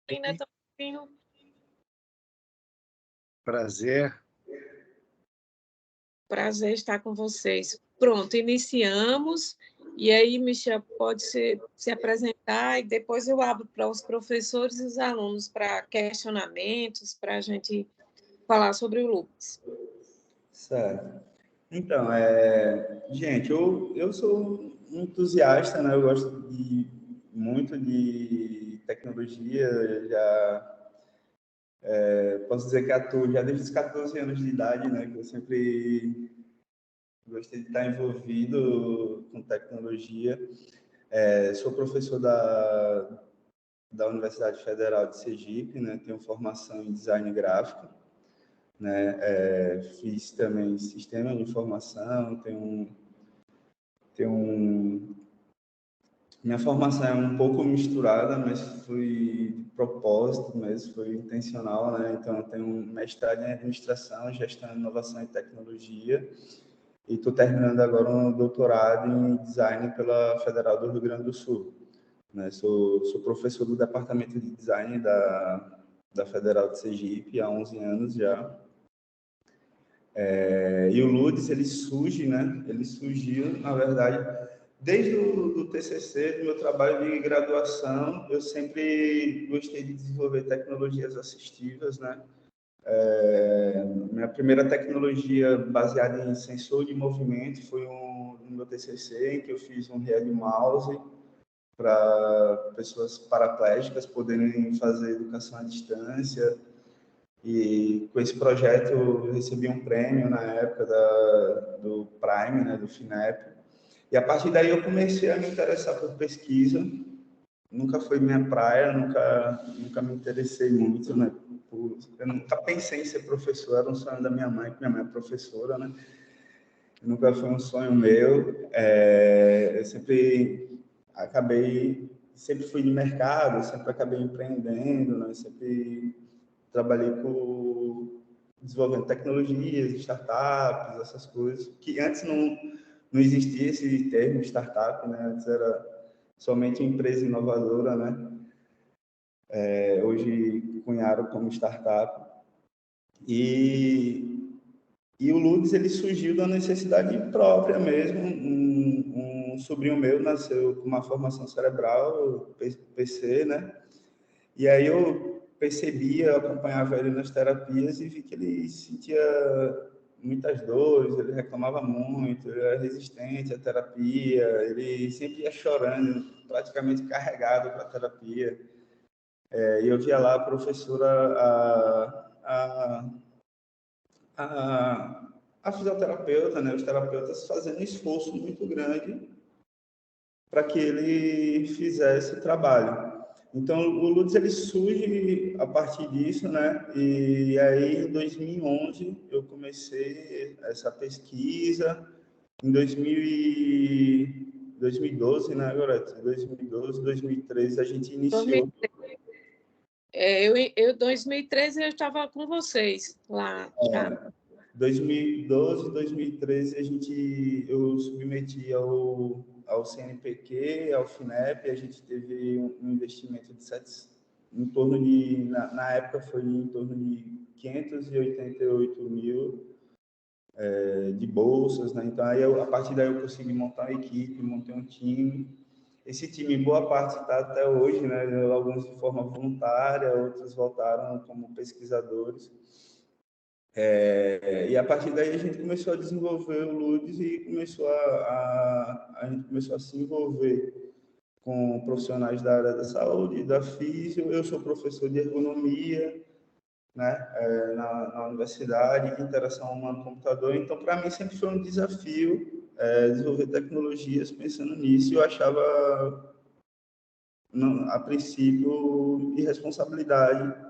Carolina também. Prazer. Prazer estar com vocês. Pronto, iniciamos. E aí, Michel, pode se apresentar e depois eu abro para os professores e os alunos para questionamentos, para a gente falar sobre o lupus. Certo. Então, gente, eu sou um entusiasta, né? Eu gosto muito de tecnologia, posso dizer que atuo já desde os 14 anos de idade, né? Que eu sempre gostei de estar envolvido com tecnologia. Sou professor da Universidade Federal de Sergipe, né? Tenho formação em design gráfico, né? Fiz também sistema de informação, minha formação é um pouco misturada, mas foi de propósito mesmo, foi intencional, né? Então, eu tenho um mestrado em administração, gestão, inovação e tecnologia, e estou terminando agora um doutorado em design pela Federal do Rio Grande do Sul, né? Sou professor do departamento de design da Federal de Sergipe há 11 anos já. E o LUDES, ele surge, né? Ele surgiu, na verdade, desde o TCC, do meu trabalho de graduação, eu sempre gostei de desenvolver tecnologias assistivas, né? Minha primeira tecnologia baseada em sensor de movimento foi no meu TCC, em que eu fiz um real mouse para pessoas paraplégicas poderem fazer educação à distância. E com esse projeto eu recebi um prêmio na época do Prime, né, do FINEP. E a partir daí eu comecei a me interessar por pesquisa. Nunca foi minha praia, nunca me interessei muito, né? Eu nunca pensei em ser professor, era um sonho da minha mãe, porque minha mãe é professora, né? Nunca foi um sonho meu. Eu sempre fui de mercado, sempre acabei empreendendo, né? Sempre trabalhei desenvolvendo tecnologias, startups, essas coisas, que antes não existia esse termo startup, né? Antes era somente uma empresa inovadora, né? Hoje cunharam como startup. E o LUDES, ele surgiu da necessidade própria mesmo. Um sobrinho meu nasceu com uma formação cerebral, PC, né? E aí eu eu acompanhava ele nas terapias e vi que ele sentia muitas dores, ele reclamava muito, ele era resistente à terapia, ele sempre ia chorando, praticamente carregado para a terapia. E eu via lá a professora, a fisioterapeuta, né, os terapeutas fazendo um esforço muito grande para que ele fizesse o trabalho. Então, o LUDES, ele surge a partir disso, né? E aí, em 2011, eu comecei essa pesquisa. Em 2012, né, Gorete? 2012, 2013, a gente iniciou. 2013 eu estava com vocês lá já. 2012, 2013, eu submeti ao CNPq, ao FINEP, a gente teve um investimento de em torno de, na época foi em torno de 588 mil de bolsas, né? Então, a partir daí eu consegui montar uma equipe, montei um time. Esse time, boa parte está até hoje, né? Alguns de forma voluntária, outros voltaram como pesquisadores. E a partir daí a gente começou a desenvolver o LUDES e a gente começou a se envolver com profissionais da área da saúde, da físio. Eu sou professor de ergonomia, né, na universidade, de interação humano-computador. Então, para mim, sempre foi um desafio desenvolver tecnologias pensando nisso. E eu achava, a princípio, irresponsabilidade,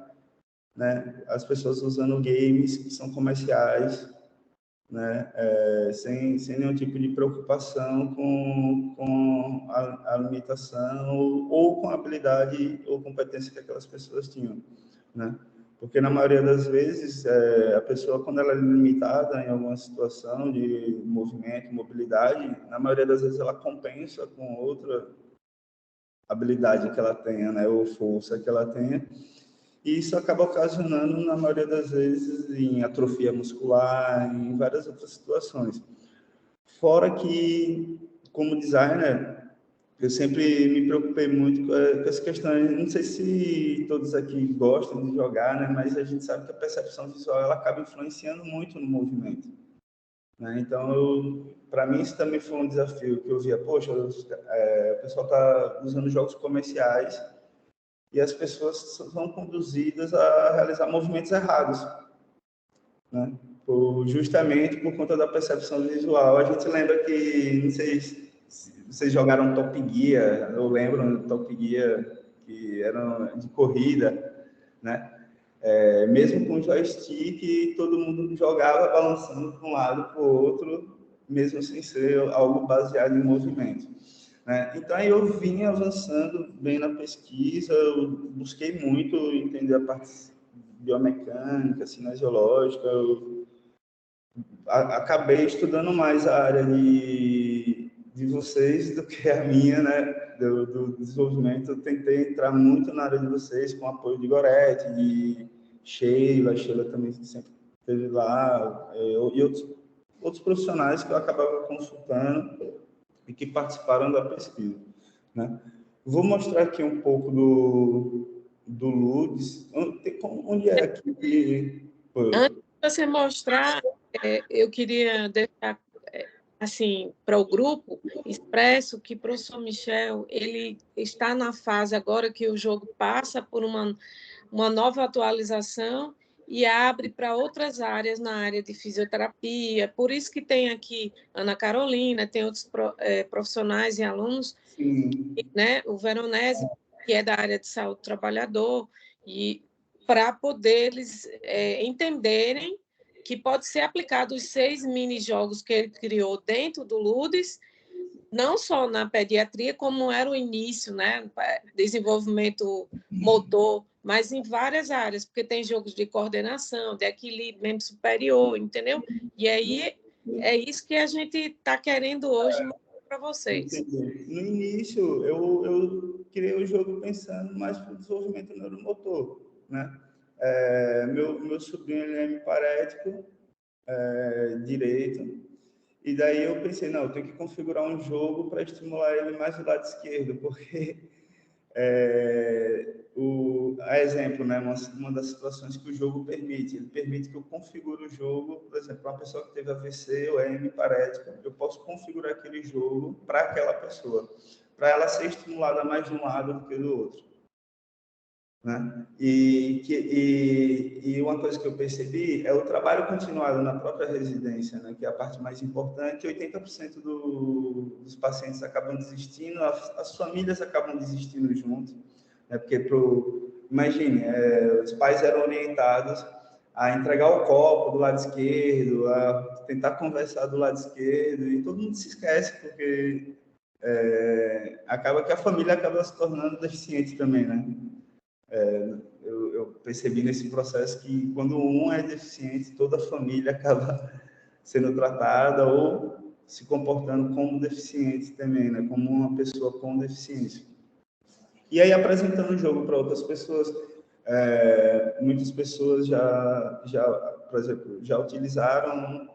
né, as pessoas usando games que são comerciais, né, sem nenhum tipo de preocupação com a limitação ou com a habilidade ou competência que aquelas pessoas tinham, né? Porque na maioria das vezes a pessoa, quando ela é limitada em alguma situação de movimento, mobilidade, na maioria das vezes ela compensa com outra habilidade que ela tenha, né, ou força que ela tenha, e isso acaba ocasionando, na maioria das vezes, em atrofia muscular, em várias outras situações. Fora que, como designer, eu sempre me preocupei muito com essa questão. Não sei se todos aqui gostam de jogar, né? Mas a gente sabe que a percepção visual ela acaba influenciando muito no movimento, né? Então, para mim, isso também foi um desafio que eu via. Poxa, o pessoal está usando jogos comerciais e as pessoas são conduzidas a realizar movimentos errados, né? Justamente por conta da percepção visual. A gente lembra que, não sei se vocês jogaram Top Gear, eu lembro do Top Gear, que era de corrida, né? Mesmo com joystick, todo mundo jogava balançando de um lado para o outro, mesmo sem ser algo baseado em movimento, né? Então, aí eu vim avançando bem na pesquisa, eu busquei muito entender a parte biomecânica, cinesiológica, acabei estudando mais a área de vocês do que a minha, né, do desenvolvimento. Eu tentei entrar muito na área de vocês, com o apoio de Gorete, de Sheila também sempre esteve lá, e outros profissionais que eu acabava consultando e que participaram da pesquisa, né. Vou mostrar aqui um pouco do LUDES. Onde é aqui? Antes de você mostrar, eu queria deixar assim para o grupo expresso que o professor Michel ele está na fase agora que o jogo passa por uma nova atualização e abre para outras áreas na área de fisioterapia. Por isso que tem aqui Ana Carolina, tem outros profissionais e alunos, Sim. né? O Veronese, que é da área de saúde do trabalhador, e para poder eles entenderem que pode ser aplicado os 6 mini-jogos que ele criou dentro do LUDES, não só na pediatria, como era o início, né? Desenvolvimento motor, mas em várias áreas, porque tem jogos de coordenação, de equilíbrio, membro superior, entendeu? E aí é isso que a gente está querendo hoje mostrar para vocês. Entendi. No início, eu criei o jogo pensando mais para o desenvolvimento neuromotor, né? Meu sobrinho ele é hemiparético, direito, e daí eu pensei, não, eu tenho que configurar um jogo para estimular ele mais do lado esquerdo, porque a exemplo, né, uma das situações que o jogo permite, ele permite que eu configure o jogo, por exemplo, uma pessoa que teve AVC ou é hemiparética, eu posso configurar aquele jogo para aquela pessoa, para ela ser estimulada mais de um lado do que do outro, né? E uma coisa que eu percebi é o trabalho continuado na própria residência, né, que é a parte mais importante. 80% dos pacientes acabam desistindo, as famílias acabam desistindo junto, né, porque imagine, os pais eram orientados a entregar o copo do lado esquerdo, a tentar conversar do lado esquerdo, e todo mundo se esquece, porque acaba que a família acaba se tornando deficiente também, né? Eu percebi nesse processo que quando um é deficiente, toda a família acaba sendo tratada ou se comportando como deficiente também, né? Como uma pessoa com deficiência. E aí, apresentando o jogo para outras pessoas, muitas pessoas por exemplo, já utilizaram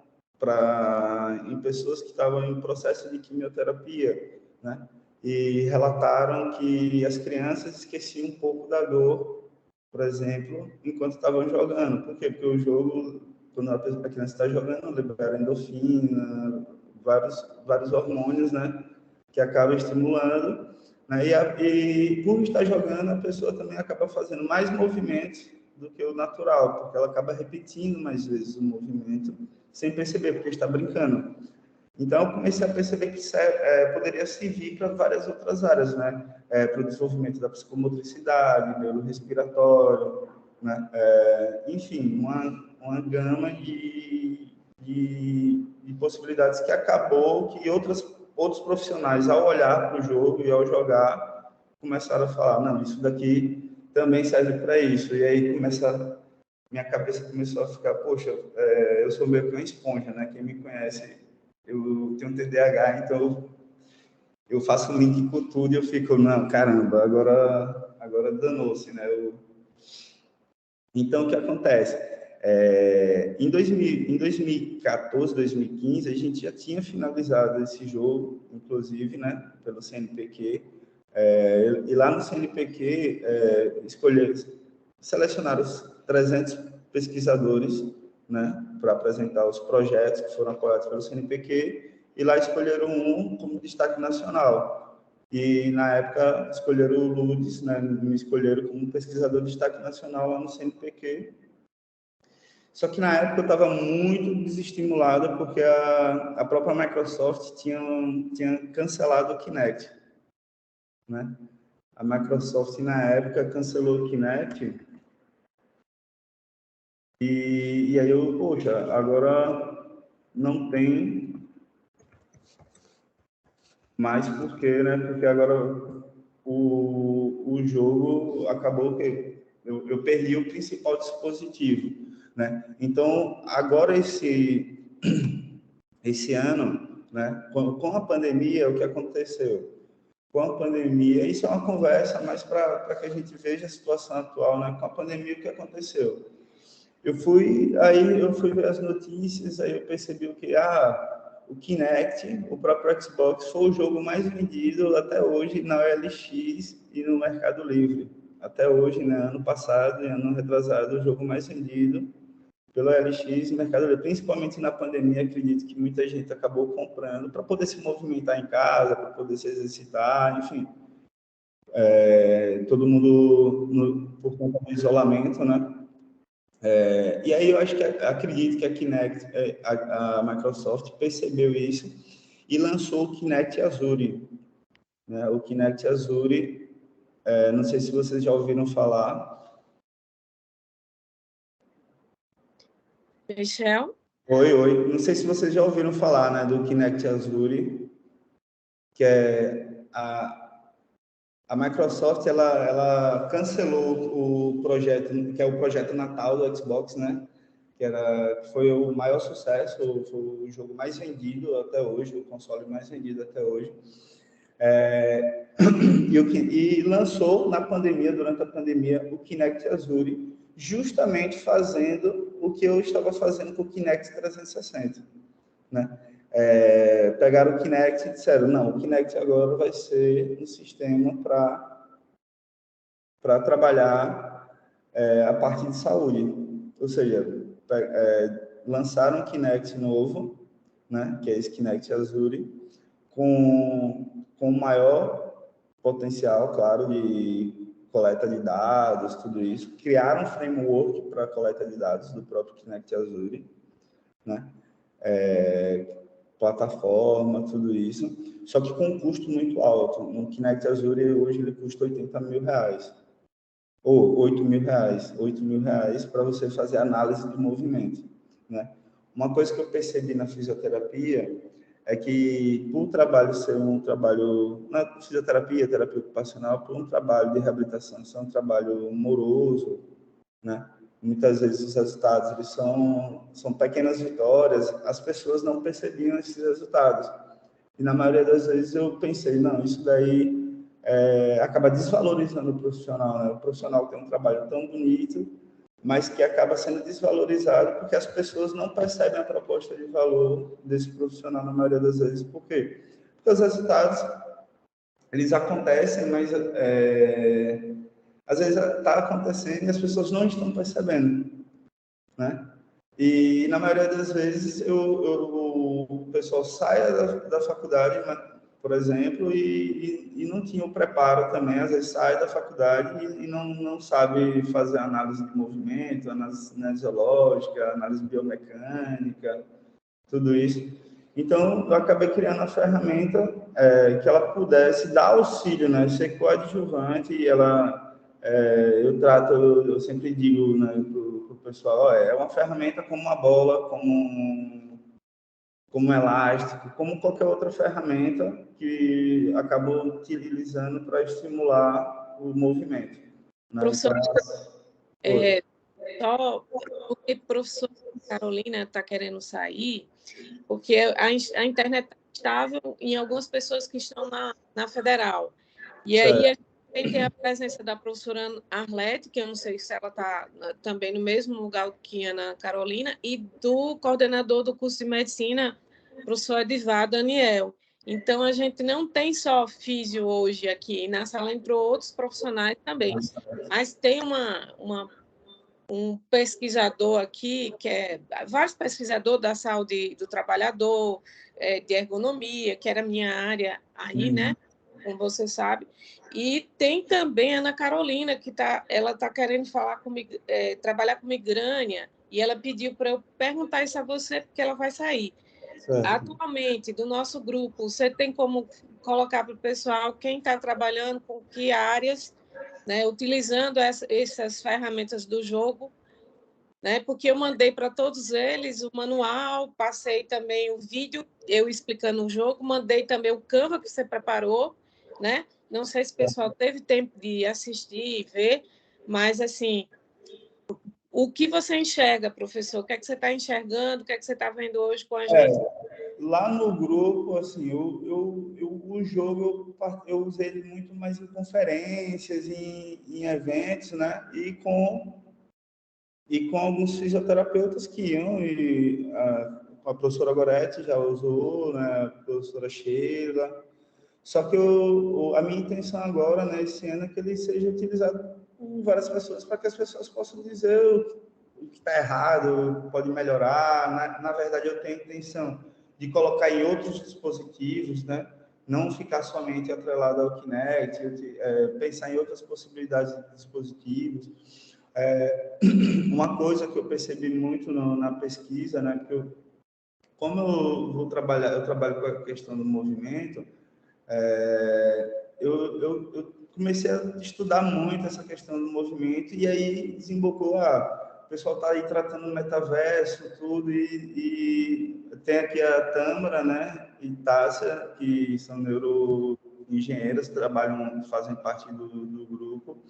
em pessoas que estavam em processo de quimioterapia, né? E relataram que as crianças esqueciam um pouco da dor, por exemplo, enquanto estavam jogando. Por quê? Porque o jogo, quando a criança está jogando, libera endorfina, vários hormônios, né? Que acabam estimulando, né? E por estar jogando, a pessoa também acaba fazendo mais movimentos do que o natural, porque ela acaba repetindo mais vezes o movimento sem perceber, porque está brincando. Então, eu comecei a perceber que poderia servir para várias outras áreas, né? Para o desenvolvimento da psicomotricidade, neurorrespiratório, né? Enfim, uma gama de possibilidades que acabou que outros profissionais, ao olhar para o jogo e ao jogar, começaram a falar, não, isso daqui também serve para isso. E aí minha cabeça começou a ficar, poxa, eu sou meio que uma esponja, né? Quem me conhece, eu tenho TDAH, então eu faço link com tudo e eu fico, não, caramba, agora danou-se, né? Então, o que acontece? Em 2014, 2015, a gente já tinha finalizado esse jogo, inclusive, né, pelo CNPq, e lá no CNPq selecionaram os 300 pesquisadores, né, para apresentar os projetos que foram apoiados pelo CNPq, e lá escolheram um como destaque nacional. E, na época, escolheram o Ludes, né, me escolheram como pesquisador de destaque nacional lá no CNPq. Só que, na época, eu estava muito desestimulado, porque a própria Microsoft tinha cancelado o Kinect, né? A Microsoft, na época, cancelou o Kinect. E aí eu, poxa, agora não tem mais porquê, né? Porque agora o jogo acabou que eu perdi o principal dispositivo, né? Então, agora esse ano, né, com a pandemia, o que aconteceu? Com a pandemia, isso é uma conversa mais para que a gente veja a situação atual, né? Com a pandemia, o que aconteceu? Eu fui ver as notícias, aí eu percebi que o Kinect, o próprio Xbox, foi o jogo mais vendido até hoje na OLX e no Mercado Livre. Até hoje, né, ano passado e ano retrasado, o jogo mais vendido pelo OLX e Mercado Livre, principalmente na pandemia. Acredito que muita gente acabou comprando para poder se movimentar em casa, para poder se exercitar, enfim. Todo mundo, por conta do isolamento, né? E aí eu acredito que a Kinect, a Microsoft percebeu isso e lançou o Kinect Azure, né? O Kinect Azure, não sei se vocês já ouviram falar. Michel? Oi. Não sei se vocês já ouviram falar, né, do Kinect Azure, que é a Microsoft, ela cancelou o projeto, que é o projeto Natal do Xbox, né? Que foi o maior sucesso, foi o jogo mais vendido até hoje, o console mais vendido até hoje. E lançou durante a pandemia, o Kinect Azure, justamente fazendo o que eu estava fazendo com o Kinect 360, né? Pegaram o Kinect e disseram, não, o Kinect agora vai ser um sistema para trabalhar a parte de saúde. Ou seja, lançaram um Kinect novo, né, que é esse Kinect Azure, com maior potencial, claro, de coleta de dados, tudo isso. Criaram um framework para coleta de dados do próprio Kinect Azure, né? Plataforma, tudo isso, só que com um custo muito alto. No Kinect Azure, hoje, ele custa R$80 mil, ou R$8.000 para você fazer análise do movimento, né? Uma coisa que eu percebi na fisioterapia é que, por o trabalho ser um trabalho, na fisioterapia, terapia ocupacional, por um trabalho de reabilitação ser um trabalho moroso, né? Muitas vezes os resultados eles são pequenas vitórias, as pessoas não percebiam esses resultados. E na maioria das vezes eu pensei, não, isso daí acaba desvalorizando o profissional, né? O profissional tem um trabalho tão bonito, mas que acaba sendo desvalorizado porque as pessoas não percebem a proposta de valor desse profissional na maioria das vezes. Por quê? Porque os resultados, eles acontecem, mas às vezes está acontecendo e as pessoas não estão percebendo, né? E na maioria das vezes o pessoal sai da faculdade, por exemplo, e não tinha o preparo também, às vezes sai da faculdade e não sabe fazer análise de movimento, análise kinesiológica, análise biomecânica, tudo isso. Então, eu acabei criando a ferramenta que ela pudesse dar auxílio, né? Ser coadjuvante e eu sempre digo, né, para o pessoal, é uma ferramenta como uma bola, como um elástico, como qualquer outra ferramenta que acabou utilizando para estimular o movimento, né? Professor, Então, só porque a professora Carolina está querendo sair, porque a internet está estável em algumas pessoas que estão na federal. E aí Certo. a gente tem a presença da professora Arlete, que eu não sei se ela está também no mesmo lugar que Ana Carolina, e do coordenador do curso de medicina, professor Edivar Daniel. Então, a gente não tem só físio hoje aqui, na sala entrou outros profissionais também, mas tem um pesquisador aqui, que é vários pesquisadores da saúde do trabalhador, de ergonomia, que era minha área aí, né? Como você sabe. E tem também a Ana Carolina, que ela está querendo falar comigo, trabalhar com migrânia, e ela pediu para eu perguntar isso a você, porque ela vai sair. Certo. Atualmente, do nosso grupo, você tem como colocar para o pessoal quem está trabalhando com que áreas, né, utilizando essas ferramentas do jogo, né, porque eu mandei para todos eles o manual, passei também o vídeo, eu explicando o jogo, mandei também o Canva que você preparou, né? Não sei se o pessoal teve tempo de assistir e ver, mas, assim, o que você enxerga, professor? O que é que você está enxergando? O que é que você está vendo hoje com a gente? Lá no grupo, assim, o jogo eu usei ele muito mais em conferências, em eventos, né? E com alguns fisioterapeutas que iam, e a professora Gorete já usou, né? A professora Sheila. Só que a minha intenção agora, né, esse ano, é que ele seja utilizado por várias pessoas, para que as pessoas possam dizer o que está errado, pode melhorar. Na verdade, eu tenho a intenção de colocar em outros dispositivos, né? Não ficar somente atrelado ao Kinect, pensar em outras possibilidades de dispositivos. Uma coisa que eu percebi muito na pesquisa, né? Que como eu trabalho com a questão do movimento, eu comecei a estudar muito essa questão do movimento, e aí desembocou o pessoal está aí tratando o metaverso, tudo, e tem aqui a Tâmara, né, e Tássia, que são neuroengenheiras, fazem parte do grupo,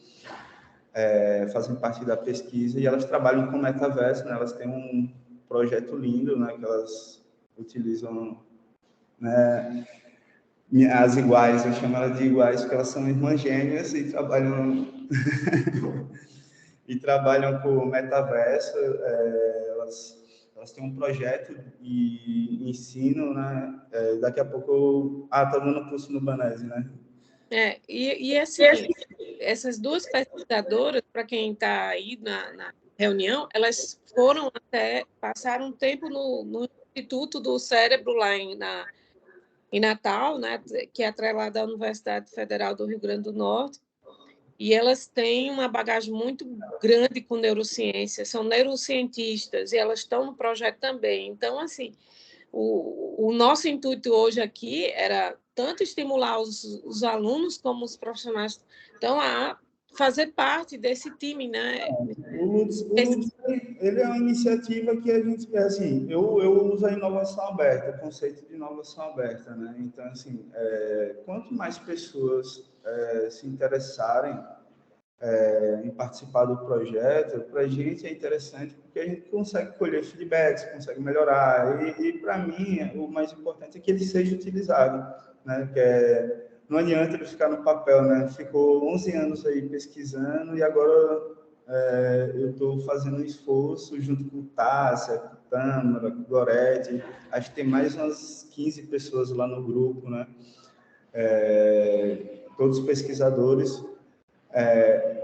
fazem parte da pesquisa, e elas trabalham com metaverso, né, elas têm um projeto lindo, né, que elas utilizam, né, as iguais, eu chamo elas de iguais porque elas são irmãs gêmeas e trabalham com o metaverso. Elas têm um projeto de ensino, né? Daqui a pouco tá dando curso no Banese, né? Assim, essas duas pesquisadoras, para quem está aí na reunião, elas passaram um tempo no Instituto do Cérebro lá em Natal, né, que é atrelada à Universidade Federal do Rio Grande do Norte, e elas têm uma bagagem muito grande com neurociência, são neurocientistas, e elas estão no projeto também. Então, assim, o nosso intuito hoje aqui era tanto estimular os alunos como os profissionais então, a fazer parte desse time, né? O Lutz, ele é uma iniciativa que a gente, assim, eu uso a inovação aberta, o conceito de inovação aberta, né? Então, assim, quanto mais pessoas se interessarem em participar do projeto, para a gente é interessante porque a gente consegue colher feedbacks, consegue melhorar, e para mim, o mais importante é que ele seja utilizado, né? Não adianta ele ficar no papel, né? Ficou 11 anos aí pesquisando e agora eu estou fazendo um esforço junto com Tássia, com Tâmara, com Gorete, acho que tem mais umas 15 pessoas lá no grupo, né? Todos pesquisadores.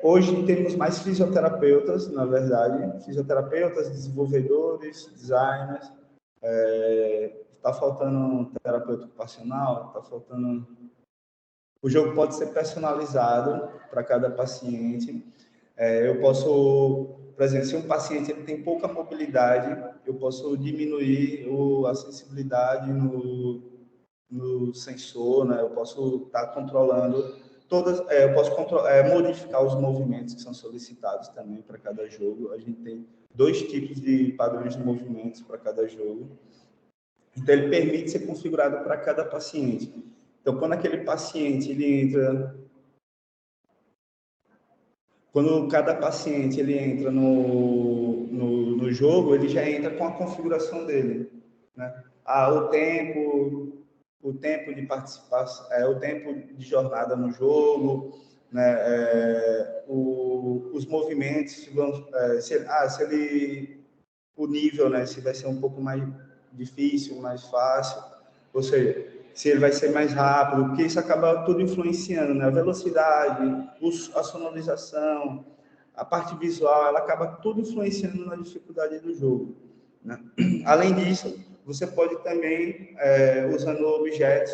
Hoje temos mais fisioterapeutas, na verdade, fisioterapeutas, desenvolvedores, designers. Está faltando um terapeuta ocupacional, está faltando. O jogo pode ser personalizado para cada paciente. Eu posso, por exemplo, se um paciente ele tem pouca mobilidade, eu posso diminuir a sensibilidade no sensor, né? Eu posso estar controlando eu posso modificar os movimentos que são solicitados também para cada jogo. A gente tem 2 tipos de padrões de movimentos para cada jogo. Então, ele permite ser configurado para cada paciente. Então, quando aquele paciente quando cada paciente ele entra no jogo, ele já entra com a configuração dele, né? O tempo, o tempo de participação, o tempo de jornada no jogo, né? Os movimentos vão, o nível, né? Se vai ser um pouco mais difícil, mais fácil, ou seja, se ele vai ser mais rápido, porque isso acaba tudo influenciando, né? A velocidade, a sonorização, a parte visual, ela acaba tudo influenciando na dificuldade do jogo, né? Além disso, você pode também, usando objetos,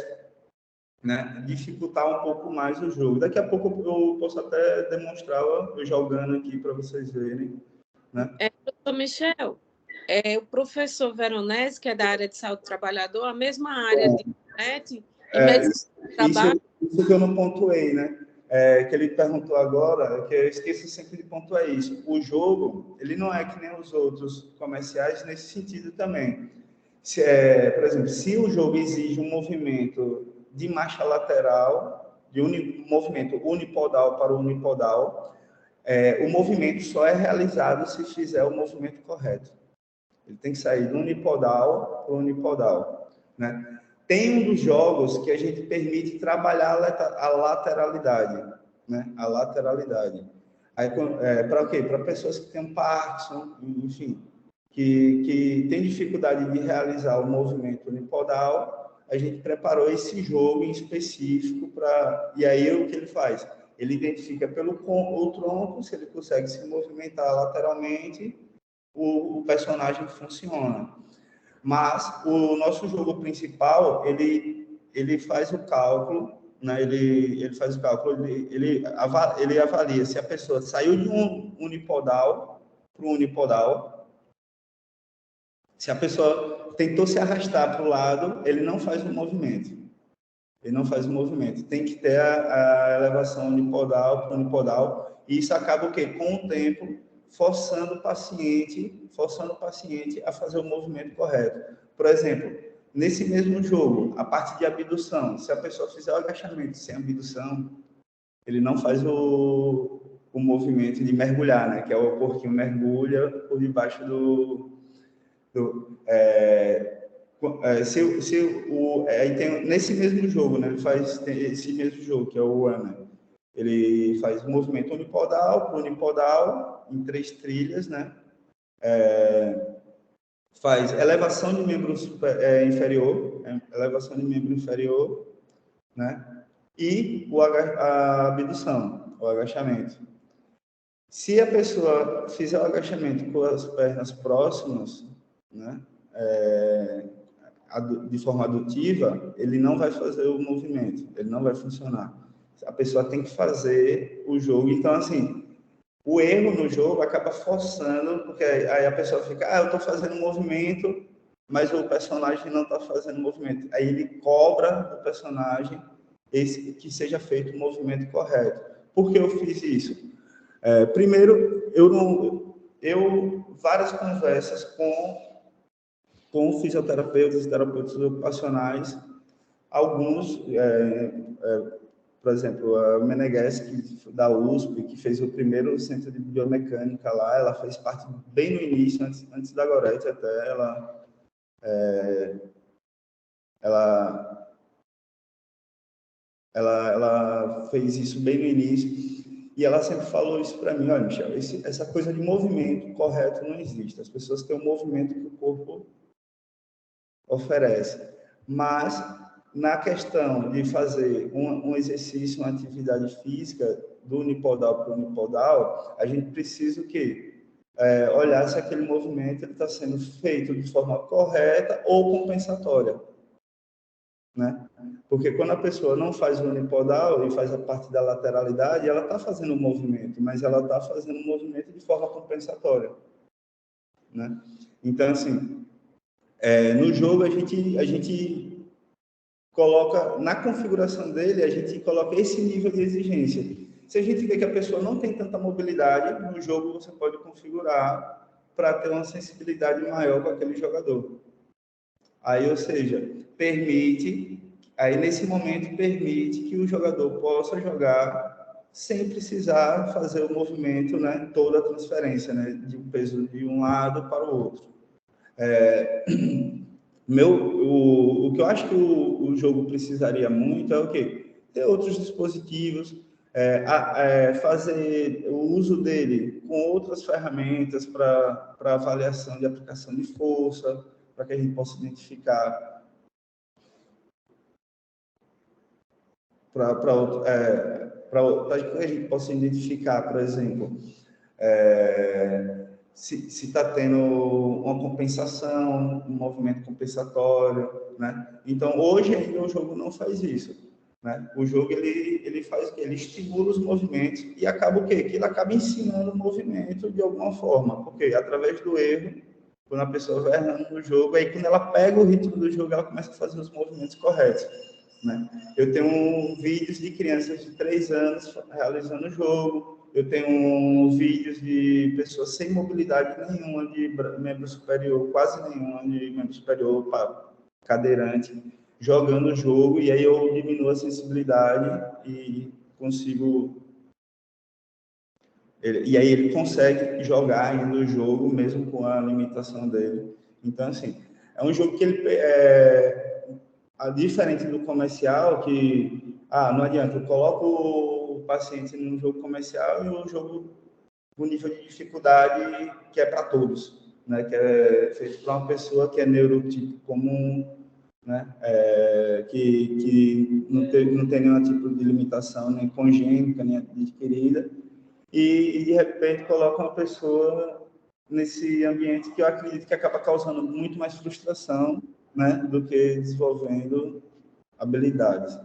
né, dificultar um pouco mais o jogo. Daqui a pouco eu posso até demonstrar eu jogando aqui para vocês verem, né? Professor Michel, o professor Veronese, que é da área de saúde do trabalhador, a mesma área de internet e medicina do trabalho. Isso que eu não pontuei, né? Que ele perguntou agora, que eu esqueço sempre de pontuar isso. O jogo, ele não é que nem os outros comerciais nesse sentido também. Por exemplo, se o jogo exige um movimento de marcha lateral, movimento unipodal para unipodal, o movimento só é realizado se fizer o movimento correto. Ele tem que sair do unipodal para o unipodal, né? Tem um dos jogos que a gente permite trabalhar a lateralidade, né? A lateralidade. Para o quê? Para pessoas que têm Parkinson, enfim, que tem dificuldade de realizar o movimento unipodal, a gente preparou esse jogo em específico para... E aí, o que ele faz? Ele identifica pelo o tronco, se ele consegue se movimentar lateralmente, o personagem funciona. Mas o nosso jogo principal, ele faz o cálculo, né? Ele faz o cálculo, ele avalia se a pessoa saiu de um unipodal para um unipodal. Se a pessoa tentou se arrastar para o lado, ele não faz o movimento. Ele não faz o movimento. Tem que ter a elevação unipodal para unipodal. E isso acaba o quê? Com o tempo, forçando o paciente a fazer o movimento correto. Por exemplo, nesse mesmo jogo, a parte de abdução, se a pessoa fizer o agachamento sem abdução, ele não faz o movimento de mergulhar, né? Que é o porquinho mergulha por debaixo nesse mesmo jogo, né? Ele faz esse mesmo jogo, que é o Ana. Ele faz o movimento unipodal para unipodal, em 3 trilhas, né? Faz elevação de membro inferior, elevação de membro inferior, né? E a abdução, o agachamento. Se a pessoa fizer o agachamento com as pernas próximas, né? De forma adutiva, ele não vai fazer o movimento, ele não vai funcionar. A pessoa tem que fazer o jogo. Então, assim, o erro no jogo acaba forçando, porque aí a pessoa fica, eu estou fazendo um movimento, mas o personagem não está fazendo movimento. Aí ele cobra do personagem que seja feito o movimento correto. Por que eu fiz isso? Primeiro, várias conversas com fisioterapeutas e terapeutas ocupacionais, alguns, por exemplo, a Meneghese, da USP, que fez o primeiro centro de biomecânica lá, ela fez parte bem no início, antes da Gorete até, ela fez isso bem no início, e ela sempre falou isso para mim: olha, Michel, essa coisa de movimento correto não existe, as pessoas têm um movimento que o corpo oferece, mas na questão de fazer um exercício, uma atividade física do unipodal para o unipodal, a gente precisa o quê? Olhar se aquele movimento está sendo feito de forma correta ou compensatória, né? Porque quando a pessoa não faz o unipodal e faz a parte da lateralidade, ela está fazendo um movimento, mas ela está fazendo um movimento de forma compensatória, né? Então, assim, no jogo a gente coloca, na configuração dele, a gente coloca esse nível de exigência. Se a gente vê que a pessoa não tem tanta mobilidade, no jogo você pode configurar para ter uma sensibilidade maior com aquele jogador. Aí, ou seja, nesse momento, permite que o jogador possa jogar sem precisar fazer o movimento, né, toda a transferência, né, de um peso de um lado para o outro. O que eu acho que o jogo precisaria muito é o quê? Ter outros dispositivos, fazer o uso dele com outras ferramentas para avaliação de aplicação de força, para que a gente possa identificar para que a gente possa identificar, por exemplo, se está tendo uma compensação, um movimento compensatório, né? Então, hoje ainda o jogo não faz isso, né? O jogo, ele faz o quê? Ele estimula os movimentos e acaba o quê? Que ele acaba ensinando o movimento de alguma forma, porque através do erro, quando a pessoa vai errando no jogo, aí quando ela pega o ritmo do jogo, ela começa a fazer os movimentos corretos, né? Eu tenho vídeos de crianças de 3 anos realizando o jogo, eu tenho vídeos de pessoas sem mobilidade nenhuma, de membro superior, quase nenhuma, de membro superior cadeirante, jogando o jogo, e aí eu diminuo a sensibilidade e consigo... E aí ele consegue jogar ainda o jogo, mesmo com a limitação dele. Então, assim, é um jogo que ele... diferente do comercial, que não adianta, eu coloco o paciente num jogo comercial e um jogo com nível de dificuldade que é para todos, né? Que é feito para uma pessoa que é neurotipo comum, né? Que não tem nenhum tipo de limitação, nem congênita, nem adquirida, e de repente coloca uma pessoa nesse ambiente que eu acredito que acaba causando muito mais frustração, né, do que desenvolvendo habilidades.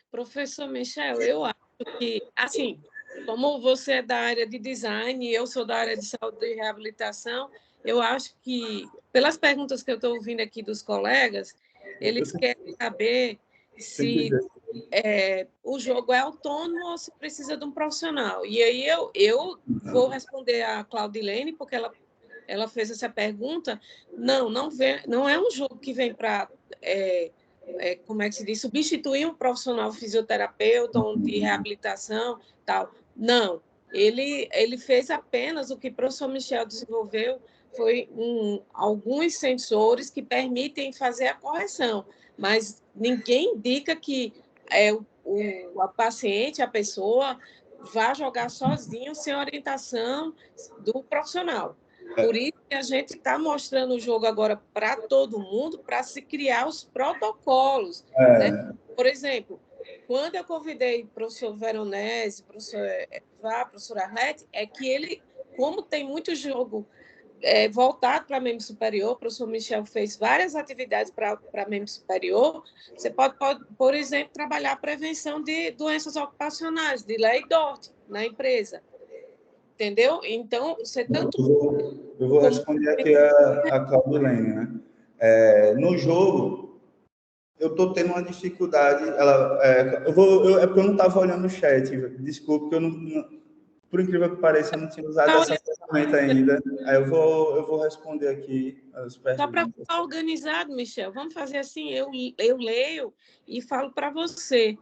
Professor Michel, eu acho que, assim, como você é da área de design e eu sou da área de saúde e reabilitação, eu acho que, pelas perguntas que eu estou ouvindo aqui dos colegas, eles querem saber se o jogo é autônomo ou se precisa de um profissional. E aí eu vou responder a Claudilene, porque ela fez essa pergunta. Não é um jogo que vem para... como é que se diz, substituir um profissional fisioterapeuta ou de reabilitação, tal. Não, ele fez apenas o que o professor Michel desenvolveu, foi alguns sensores que permitem fazer a correção, mas ninguém indica que a paciente, a pessoa, vá jogar sozinho sem orientação do profissional. Por isso que a gente está mostrando o jogo agora para todo mundo, para se criar os protocolos. Né? Por exemplo, quando eu convidei o professor Veronese, o professor Arlete, é que ele, como tem muito jogo voltado para membro superior, o professor Michel fez várias atividades para membro superior, você pode, por exemplo, trabalhar a prevenção de doenças ocupacionais, de lei DORT, na empresa. Entendeu? Então, você tanto... Eu vou responder aqui a Claudilene, né? No jogo, eu estou tendo uma dificuldade. É porque eu não estava olhando o chat, desculpe, porque eu não, por incrível que pareça, eu não tinha usado essa ferramenta ainda. Aí eu vou responder aqui as perguntas. Só para ficar organizado, Michel, vamos fazer assim: eu leio e falo para você.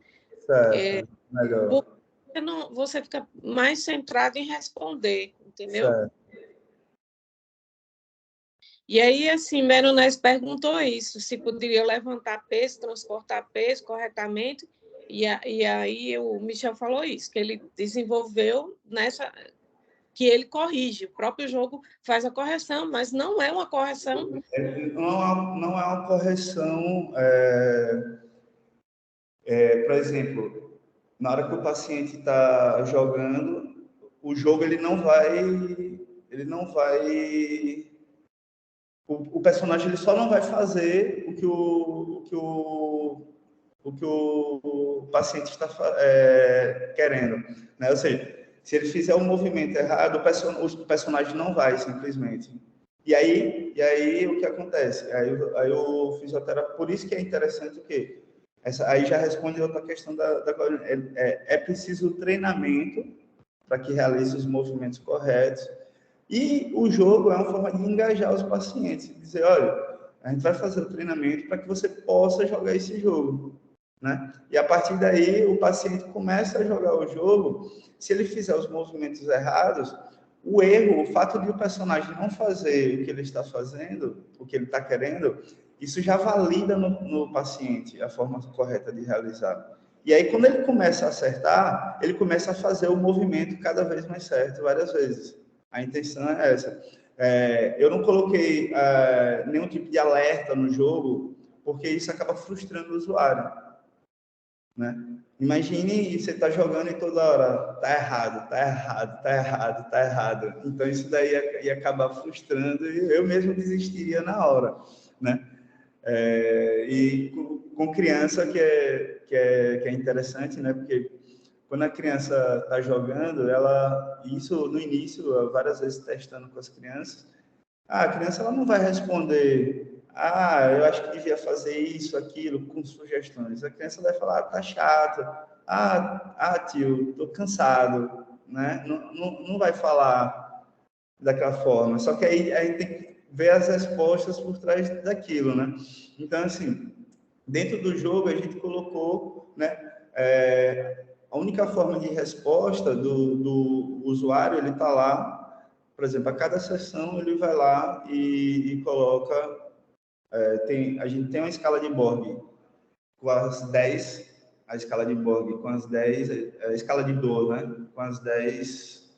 Certo, melhor. Você fica mais centrado em responder, entendeu? Certo. E aí, assim, Veronese perguntou isso, se poderia levantar peso, transportar peso corretamente, e aí o Michel falou isso, que ele desenvolveu que ele corrige, o próprio jogo faz a correção, mas não é uma correção... Não é uma correção, por exemplo, na hora que o paciente está jogando, o jogo ele não vai, o personagem ele só não vai fazer o que o paciente está querendo, né? Ou seja, se ele fizer um movimento errado, o personagem não vai simplesmente. E aí o que acontece? Aí o fisioterapeuta, por isso que é interessante o quê? Aí já responde outra questão é preciso treinamento para que realize os movimentos corretos. E o jogo é uma forma de engajar os pacientes, dizer, olha, a gente vai fazer o treinamento para que você possa jogar esse jogo, né? E a partir daí o paciente começa a jogar o jogo. Se ele fizer os movimentos errados, o fato de o personagem não fazer o que ele está fazendo, o que ele está querendo, isso já valida no paciente a forma correta de realizar. E aí, quando ele começa a acertar, ele começa a fazer o movimento cada vez mais certo, várias vezes. A intenção é essa. Eu não coloquei nenhum tipo de alerta no jogo, porque isso acaba frustrando o usuário, né? Imagine você tá jogando e toda hora tá errado, tá errado, tá errado, tá errado. Então isso daí ia acabar frustrando e eu mesmo desistiria na hora, né? E com criança que é interessante, né? Porque quando a criança está jogando, isso no início, várias vezes testando com as crianças, a criança ela não vai responder, eu acho que devia fazer isso, aquilo, com sugestões. A criança vai falar, tá chato, tio, tô cansado, né? Não vai falar daquela forma. Só que aí tem que ver as respostas por trás daquilo, né? Então, assim, dentro do jogo a gente colocou, né? A única forma de resposta do usuário, ele está lá, por exemplo, a cada sessão ele vai lá e coloca, a gente tem uma escala de Borg com as 10, a escala de Borg com as 10, a escala de dor, né? Com os 10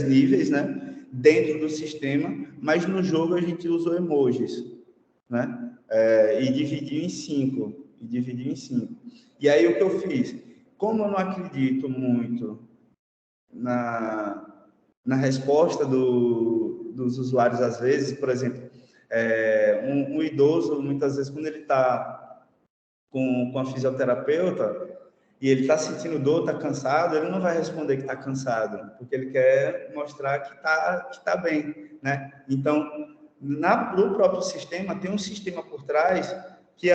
níveis, né? Dentro do sistema, mas no jogo a gente usou emojis, né? E dividiu em 5. E aí o que eu fiz? Como eu não acredito muito na resposta dos usuários, às vezes, por exemplo, um idoso, muitas vezes, quando ele está com a fisioterapeuta e ele está sentindo dor, está cansado, ele não vai responder que está cansado, porque ele quer mostrar que tá bem, né? Então, no próprio sistema, tem um sistema por trás que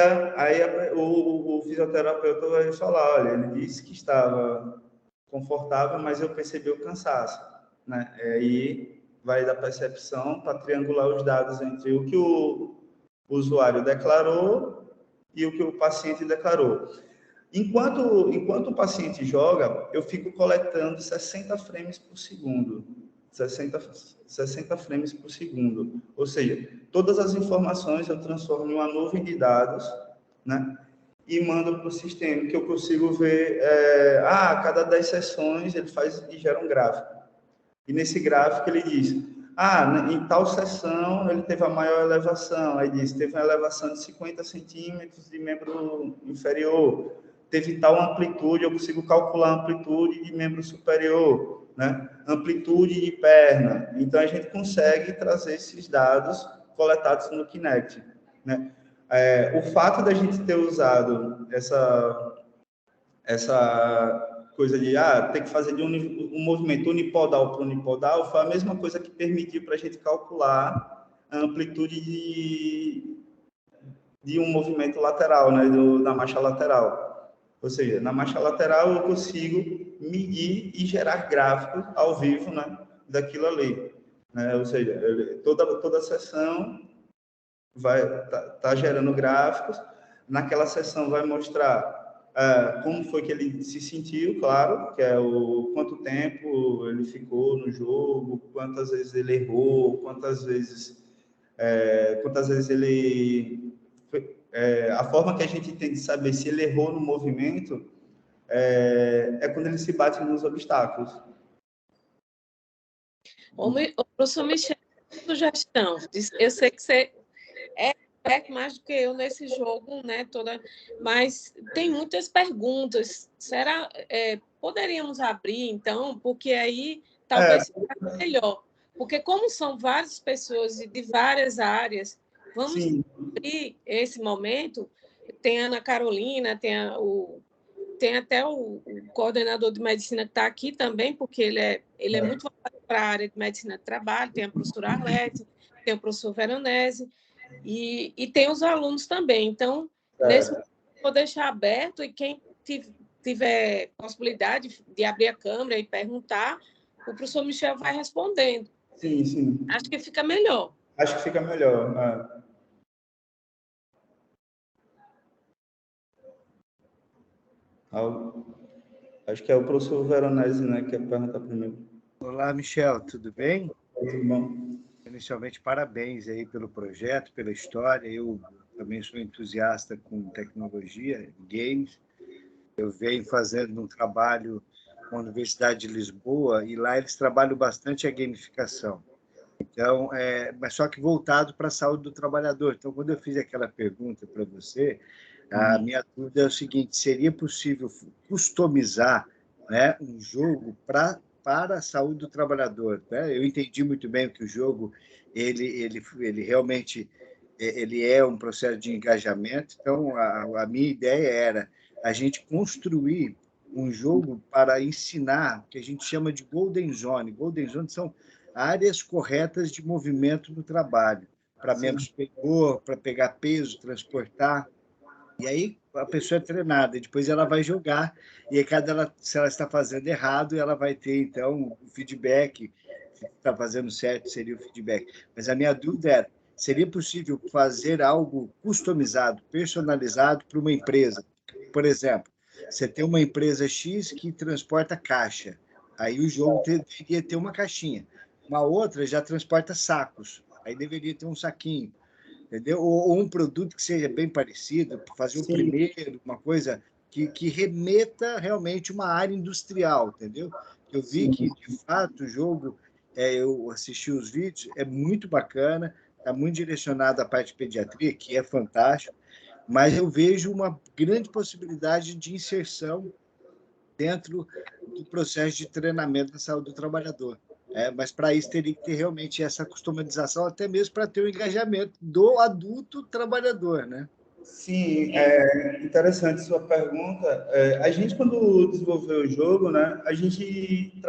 o fisioterapeuta vai falar, olha, ele disse que estava confortável, mas eu percebi o cansaço, né? Aí vai da percepção para triangular os dados entre o que o usuário declarou e o que o paciente declarou. Enquanto o paciente joga, eu fico coletando 60 frames por segundo. 60 frames por segundo. Ou seja, todas as informações eu transformo em uma nuvem de dados, né? E mando para o sistema, que eu consigo ver, a cada 10 sessões ele faz e gera um gráfico. E nesse gráfico ele diz, em tal sessão ele teve a maior elevação, aí diz, teve uma elevação de 50 centímetros de membro inferior, teve tal amplitude, eu consigo calcular a amplitude de membro superior, né? Amplitude de perna. Então, a gente consegue trazer esses dados coletados no Kinect, né? O fato da gente ter usado essa coisa de ter que fazer de um movimento unipodal para unipodal foi a mesma coisa que permitiu para a gente calcular a amplitude de um movimento lateral, né, da marcha lateral. Ou seja, na marcha lateral eu consigo medir e gerar gráficos ao vivo, né, daquilo ali, né? Ou seja, toda sessão vai tá gerando gráficos, naquela sessão vai mostrar como foi que ele se sentiu, claro, que é o quanto tempo ele ficou no jogo, quantas vezes ele errou, quantas vezes ele a forma que a gente tem de saber se ele errou no movimento é quando ele se bate nos obstáculos. O professor Michel, sugestão. Eu sei que você é mais do que eu nesse jogo, né? Mas tem muitas perguntas. Será poderíamos abrir, então? Porque aí talvez seja melhor. Porque como são várias pessoas de várias áreas, vamos Sim. abrir esse momento. Tem a Ana Carolina, tem até o coordenador de medicina que está aqui também, porque ele é muito voltado para a área de medicina de trabalho, tem a professora Arlete, tem o professor Veronese, e tem os alunos também. Então, nesse momento, vou deixar aberto, e quem tiver possibilidade de abrir a câmera e perguntar, o professor Michel vai respondendo. Sim, sim. Acho que fica melhor. Acho que fica melhor. Acho que é o professor Veronese, né, que quer perguntar primeiro. Olá, Michel, tudo bem? Tudo bom? inicialmente, parabéns aí pelo projeto, pela história. Eu também sou entusiasta com tecnologia, games. Eu venho fazendo um trabalho com a Universidade de Lisboa e lá eles trabalham bastante a gamificação. Então, mas só que voltado para a saúde do trabalhador. Então, quando eu fiz aquela pergunta para você, a minha dúvida é o seguinte: seria possível customizar, né, um jogo para a saúde do trabalhador, né? Eu entendi muito bem que o jogo ele realmente ele é um processo de engajamento. Então, a minha ideia era a gente construir um jogo para ensinar o que a gente chama de Golden Zone. Golden Zone são áreas corretas de movimento no trabalho, para menos pegor, para pegar peso, transportar. E aí a pessoa é treinada, e depois ela vai jogar, e aí se ela está fazendo errado, ela vai ter, então, o feedback. Se está fazendo certo, seria o feedback. Mas a minha dúvida era, seria possível fazer algo customizado, personalizado para uma empresa? Por exemplo, você tem uma empresa X que transporta caixa, aí o jogo deveria ter uma caixinha. Uma outra já transporta sacos, aí deveria ter um saquinho, entendeu? Ou um produto que seja bem parecido, fazer o Sim. primeiro, uma coisa que remeta realmente uma área industrial, entendeu? Eu vi que, de fato, o jogo, eu assisti os vídeos, é muito bacana, está muito direcionado à parte de pediatria, que é fantástico, mas eu vejo uma grande possibilidade de inserção dentro do processo de treinamento da saúde do trabalhador. Mas para isso teria que ter realmente essa customização, até mesmo para ter o engajamento do adulto trabalhador, né? Sim, interessante sua pergunta. A gente, quando desenvolveu o jogo, né, a gente,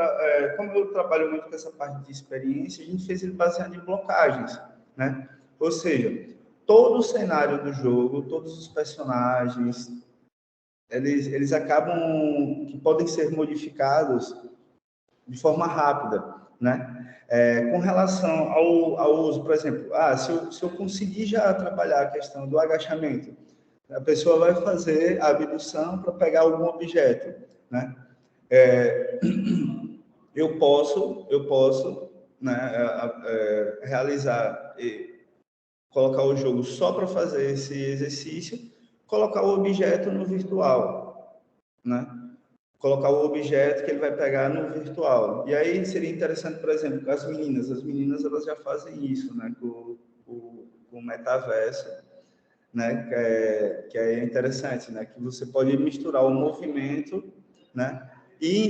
como eu trabalho muito com essa parte de experiência, a gente fez ele baseado em blocagens, né? Ou seja, todo o cenário do jogo, todos os personagens, eles acabam que podem ser modificados de forma rápida, né? Com relação ao uso, por exemplo, se eu conseguir já trabalhar a questão do agachamento, a pessoa vai fazer a abdução para pegar algum objeto, né? Eu posso, né, realizar e colocar o jogo só para fazer esse exercício, colocar o objeto no virtual, né? Colocar o objeto que ele vai pegar no virtual. E aí seria interessante, por exemplo, as meninas elas já fazem isso, né, com o metaverso, né, que é interessante, né, que você pode misturar o movimento, né, e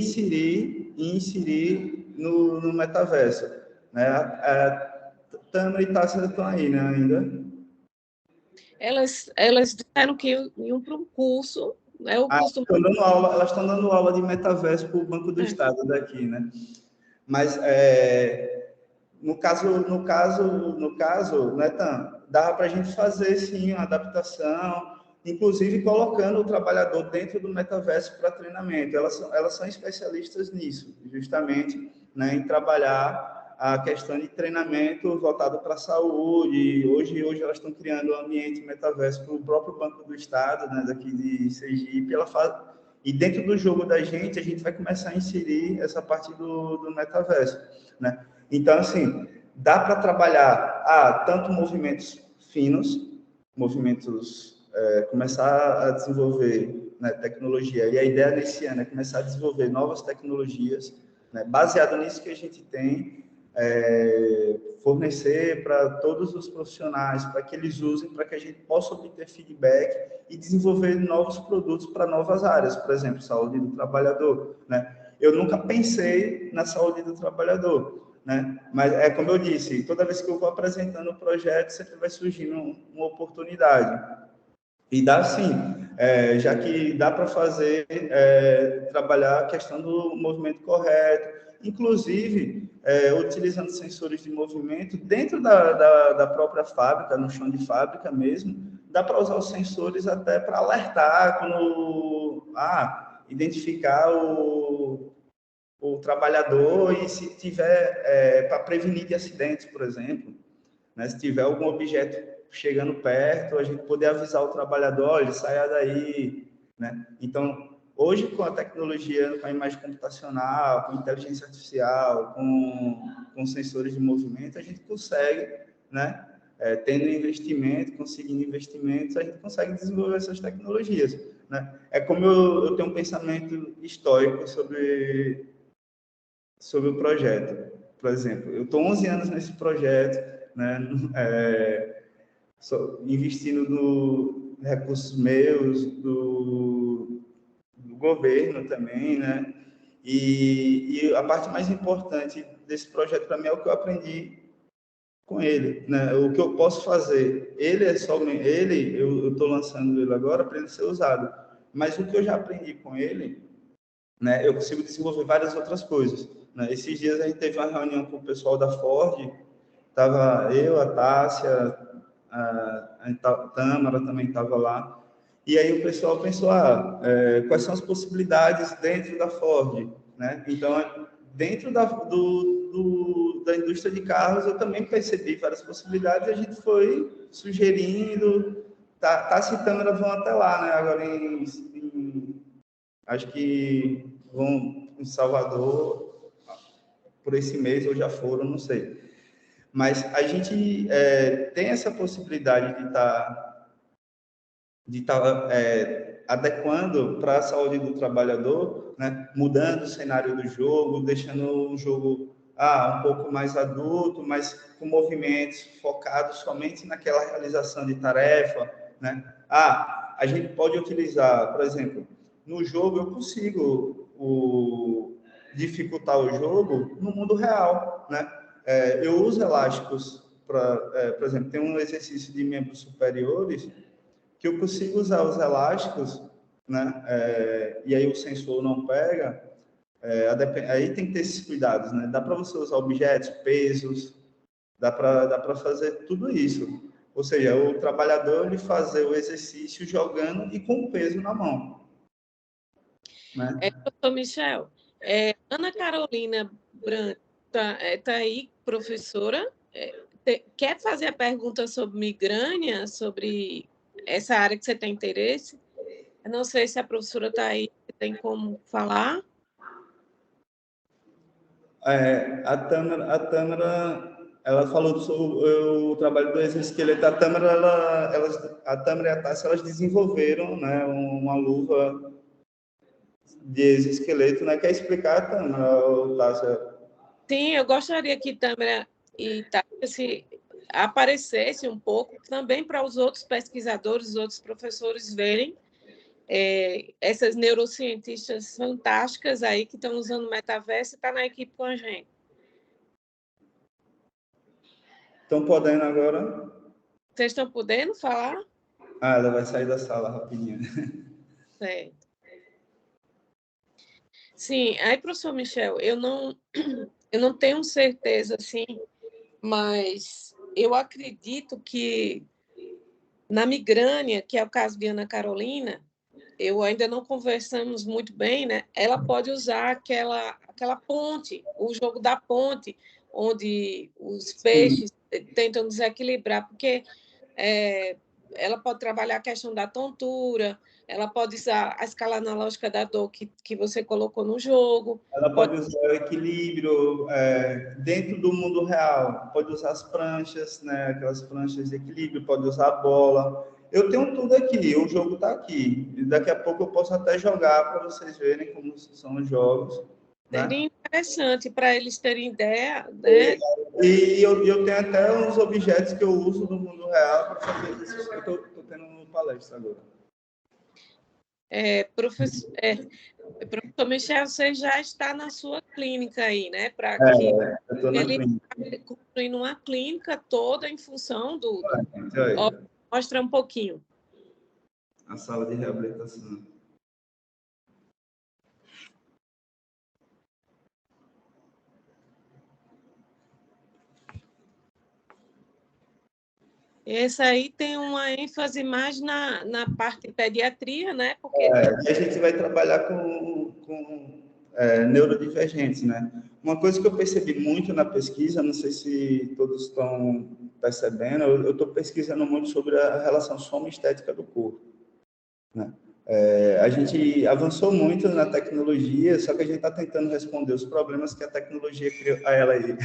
inserir no metaverso, né. Tâmara e Tássia estão aí, né, ainda. Elas disseram que iam para um curso, né? O curso Estão dando aula, elas estão dando aula de metaverso para o Banco do Estado daqui, né? Mas no caso, né, Tam, dá para a gente fazer sim uma adaptação, inclusive colocando o trabalhador dentro do metaverso para treinamento. Elas são especialistas nisso, justamente, né, em trabalhar a questão de treinamento voltado para a saúde. Hoje elas estão criando um ambiente metaverso para o próprio Banco do Estado, né, daqui de Sergipe. E dentro do jogo da gente, a gente vai começar a inserir essa parte do metaverso, né? Então, assim, dá para trabalhar tanto movimentos finos, começar a desenvolver, né, tecnologia. E a ideia desse ano é começar a desenvolver novas tecnologias, né, baseado nisso que a gente tem, fornecer para todos os profissionais, para que eles usem, para que a gente possa obter feedback e desenvolver novos produtos para novas áreas, por exemplo, saúde do trabalhador, né? Eu nunca pensei na saúde do trabalhador, né? Mas é como eu disse, toda vez que eu vou apresentando o projeto, sempre vai surgindo uma oportunidade. E dá sim, já que dá para fazer, trabalhar a questão do movimento correto, inclusive utilizando sensores de movimento dentro da própria fábrica, no chão de fábrica mesmo, dá para usar os sensores até para alertar, quando identificar o trabalhador e se tiver, para prevenir de acidentes, por exemplo, né? Se tiver algum objeto chegando perto, a gente poder avisar o trabalhador, olha, saia daí, né? Então, Hoje, com a tecnologia, com a imagem computacional, com inteligência artificial, com sensores de movimento, a gente consegue, né, tendo investimento, conseguindo investimentos, a gente consegue desenvolver essas tecnologias, né? É como eu tenho um pensamento histórico sobre o projeto. Por exemplo, eu estou 11 anos nesse projeto, né, investindo recursos meus, do governo também, né? E a parte mais importante desse projeto para mim é o que eu aprendi com ele, né? O que eu posso fazer. Ele é só ele, eu estou lançando ele agora para ele ser usado. Mas o que eu já aprendi com ele, né? Eu consigo desenvolver várias outras coisas, né? Esses dias a gente teve uma reunião com o pessoal da Ford, tava eu, a Tássia, a Tâmara também estava lá. E aí o pessoal pensou, quais são as possibilidades dentro da Ford, né? Então, dentro da indústria de carros, eu também percebi várias possibilidades e a gente foi sugerindo. Tássia e Tâmara vão até lá, né? Agora, acho que vão em Salvador por esse mês, ou já foram, não sei. Mas a gente tem essa possibilidade de estar adequando para a saúde do trabalhador, né? Mudando o cenário do jogo, deixando o jogo um pouco mais adulto, mas com movimentos focados somente naquela realização de tarefa, né? A gente pode utilizar, por exemplo, no jogo eu consigo dificultar o jogo no mundo real, né? Eu uso elásticos por exemplo, tem um exercício de membros superiores que eu consigo usar os elásticos, né? E aí o sensor não pega, aí tem que ter esses cuidados, né? Dá para você usar objetos, pesos, dá para fazer tudo isso. Ou seja, o trabalhador ele fazer o exercício jogando e com o peso na mão, né? Doutor Michel, Ana Carolina Branco tá aí, professora, quer fazer a pergunta sobre migrânia, sobre essa área que você tem interesse? Eu não sei se a professora está aí, tem como falar. A Tâmara, ela falou sobre o trabalho do exoesqueleto. A Tâmara e a Tássia, elas desenvolveram, né, uma luva de exoesqueleto, né? Quer explicar, Tâmara, Tássia? Sim, eu gostaria que Tâmara e Tássia se aparecesse um pouco também para os outros pesquisadores, os outros professores verem essas neurocientistas fantásticas aí que estão usando o metaverso e estão na equipe com a gente. Estão podendo agora? Vocês estão podendo falar? Ela vai sair da sala rapidinho. Certo. Sim, aí, professor Michel, eu não tenho certeza, assim, mas eu acredito que na migrânia, que é o caso de Ana Carolina, eu ainda não conversamos muito bem, né? Ela pode usar aquela ponte, o jogo da ponte, onde os peixes tentam desequilibrar, porque ela pode trabalhar a questão da tontura, ela pode usar a escala analógica da dor que você colocou no jogo. Ela pode usar o equilíbrio dentro do mundo real, pode usar as pranchas, né? Aquelas pranchas de equilíbrio, pode usar a bola. Eu tenho tudo aqui, o jogo está aqui. E daqui a pouco eu posso até jogar para vocês verem como são os jogos. Seria Né? interessante para eles terem ideia, né? E eu tenho até uns objetos que eu uso no mundo real para fazer exercício que eu estou tendo no palestra agora. Professor Michel, você já está na sua clínica aí, né? Para que eu estou na clínica. Construindo uma clínica toda em função do Olha, mostra um pouquinho. A sala de reabilitação. Esse aí tem uma ênfase mais na parte de pediatria, né? Porque a gente vai trabalhar com neurodivergentes, né? Uma coisa que eu percebi muito na pesquisa, não sei se todos estão percebendo, eu estou pesquisando muito sobre a relação soma-estética do corpo, né? A gente avançou muito na tecnologia, só que a gente está tentando responder os problemas que a tecnologia criou a ela aí.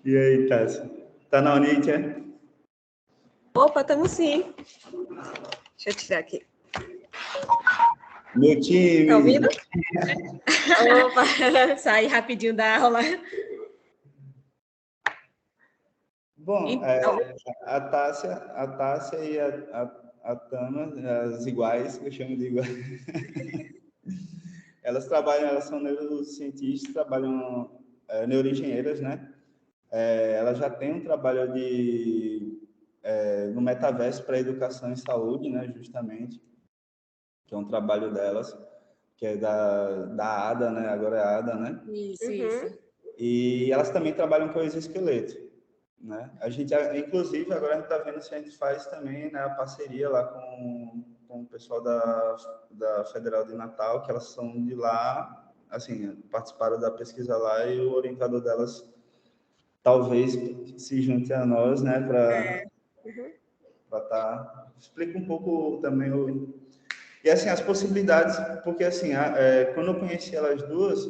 E aí, Tássia? Tá na Unite, é? Opa, estamos sim. Deixa eu tirar aqui. Meu time! Tá ouvindo? Opa, saí rapidinho da aula. Bom, Então, a Tássia e a Tama, as iguais, eu chamo de iguais. Elas são neurocientistas, trabalham neuroengenheiras, né? Elas já têm um trabalho no metaverso para educação e saúde, né? Justamente, que é um trabalho delas, que é da ADA, né? Agora é a ADA, né? isso. E elas também trabalham com exoesqueleto, né? A gente, inclusive, agora a gente está vendo se a gente faz também, né, a parceria lá com o pessoal da Federal de Natal, que elas são de lá, assim, participaram da pesquisa lá e o orientador delas talvez se junte a nós, né, para estar... Explica um pouco também E, assim, as possibilidades, porque, assim, quando eu conheci elas duas,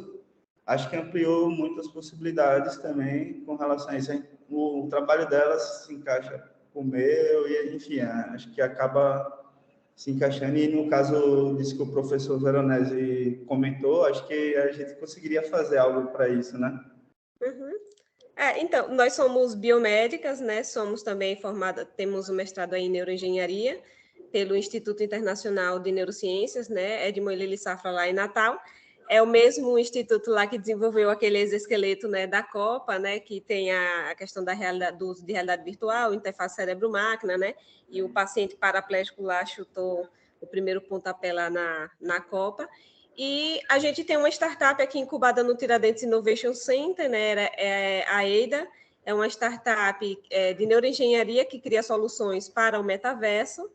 acho que ampliou muitas possibilidades também com relação a isso. O trabalho delas se encaixa com o meu e, enfim, acho que acaba se encaixando. E, no caso disso que o professor Veronese comentou, acho que a gente conseguiria fazer algo para isso, né? Então, nós somos biomédicas, né? Somos também temos um mestrado em neuroengenharia pelo Instituto Internacional de Neurociências, né? Edmond Lili Safra, lá em Natal. É o mesmo instituto lá que desenvolveu aquele exoesqueleto, né, da Copa, né, que tem a questão do uso de realidade virtual, interface cérebro-máquina, né, e o paciente paraplégico lá chutou o primeiro pontapé lá na Copa. E a gente tem uma startup aqui incubada no Tiradentes Innovation Center, né, a EIDA, é uma startup de neuroengenharia que cria soluções para o metaverso.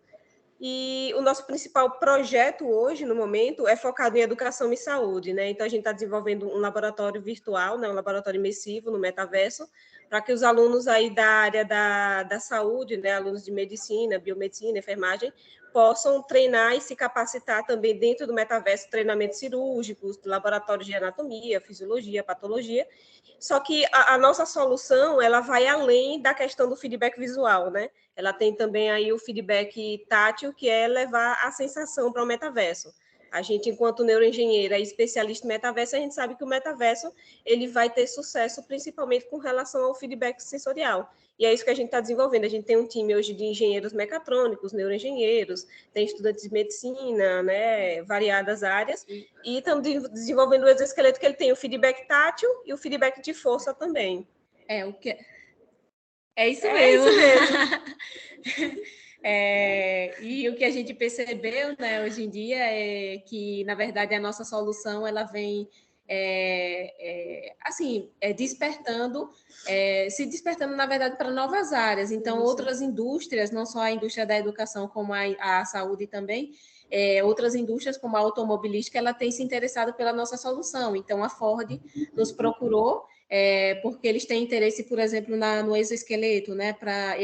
E o nosso principal projeto hoje, no momento, é focado em educação e saúde, né? Então, a gente está desenvolvendo um laboratório virtual, né? Um laboratório imersivo no metaverso, para que os alunos aí da área da saúde, né? Alunos de medicina, biomedicina, enfermagem, possam treinar e se capacitar também dentro do metaverso, treinamentos cirúrgicos, laboratórios de anatomia, fisiologia, patologia. Só que a nossa solução, ela vai além da questão do feedback visual, né? Ela tem também aí o feedback tátil, que é levar a sensação para o metaverso. A gente, enquanto neuroengenheira e especialista em metaverso, a gente sabe que o metaverso ele vai ter sucesso principalmente com relação ao feedback sensorial. E é isso que a gente está desenvolvendo. A gente tem um time hoje de engenheiros mecatrônicos, neuroengenheiros, tem estudantes de medicina, né, variadas áreas, e estamos desenvolvendo o exoesqueleto que ele tem o feedback tátil e o feedback de força também. É isso mesmo. E o que a gente percebeu, né, hoje em dia é que, na verdade, a nossa solução ela vem despertando, se despertando, na verdade, para novas áreas. Então, outras indústrias, não só a indústria da educação, como a saúde também, outras indústrias, como a automobilística, ela tem se interessado pela nossa solução. Então, a Ford nos procurou, porque eles têm interesse, por exemplo, no exoesqueleto, né?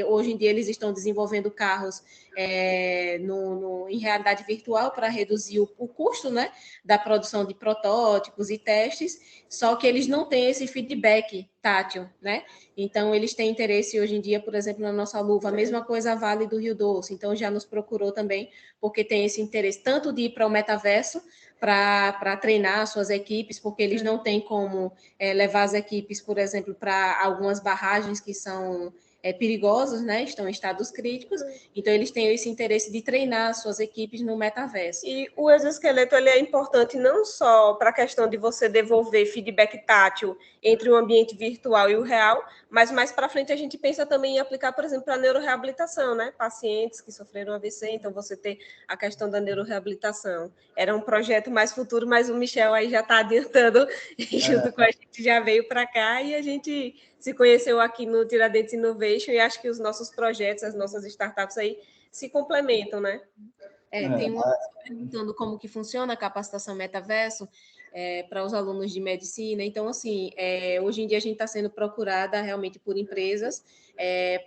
Hoje em dia eles estão desenvolvendo carros em realidade virtual para reduzir o custo, né, da produção de protótipos e testes, só que eles não têm esse feedback tátil, né? Então, eles têm interesse hoje em dia, por exemplo, na nossa luva, a mesma coisa a Vale do Rio Doce, então já nos procurou também, porque tem esse interesse tanto de ir para o metaverso, para treinar suas equipes, porque eles não têm como levar as equipes, por exemplo, para algumas barragens que são perigosos, né? Estão em estados críticos, então eles têm esse interesse de treinar suas equipes no metaverso. E o exoesqueleto ele é importante não só para a questão de você devolver feedback tátil entre o ambiente virtual e o real, mas mais para frente a gente pensa também em aplicar, por exemplo, para a neuroreabilitação, né? Pacientes que sofreram AVC, então você ter a questão da neuroreabilitação. Era um projeto mais futuro, mas o Michel aí já está adiantando, junto com a gente já veio para cá e a gente se conheceu aqui no Tiradentes Innovation e acho que os nossos projetos, as nossas startups aí se complementam, né? Tem uma pessoa perguntando como que funciona a capacitação metaverso. para os alunos de medicina. Então, assim, hoje em dia a gente está sendo procurada realmente por empresas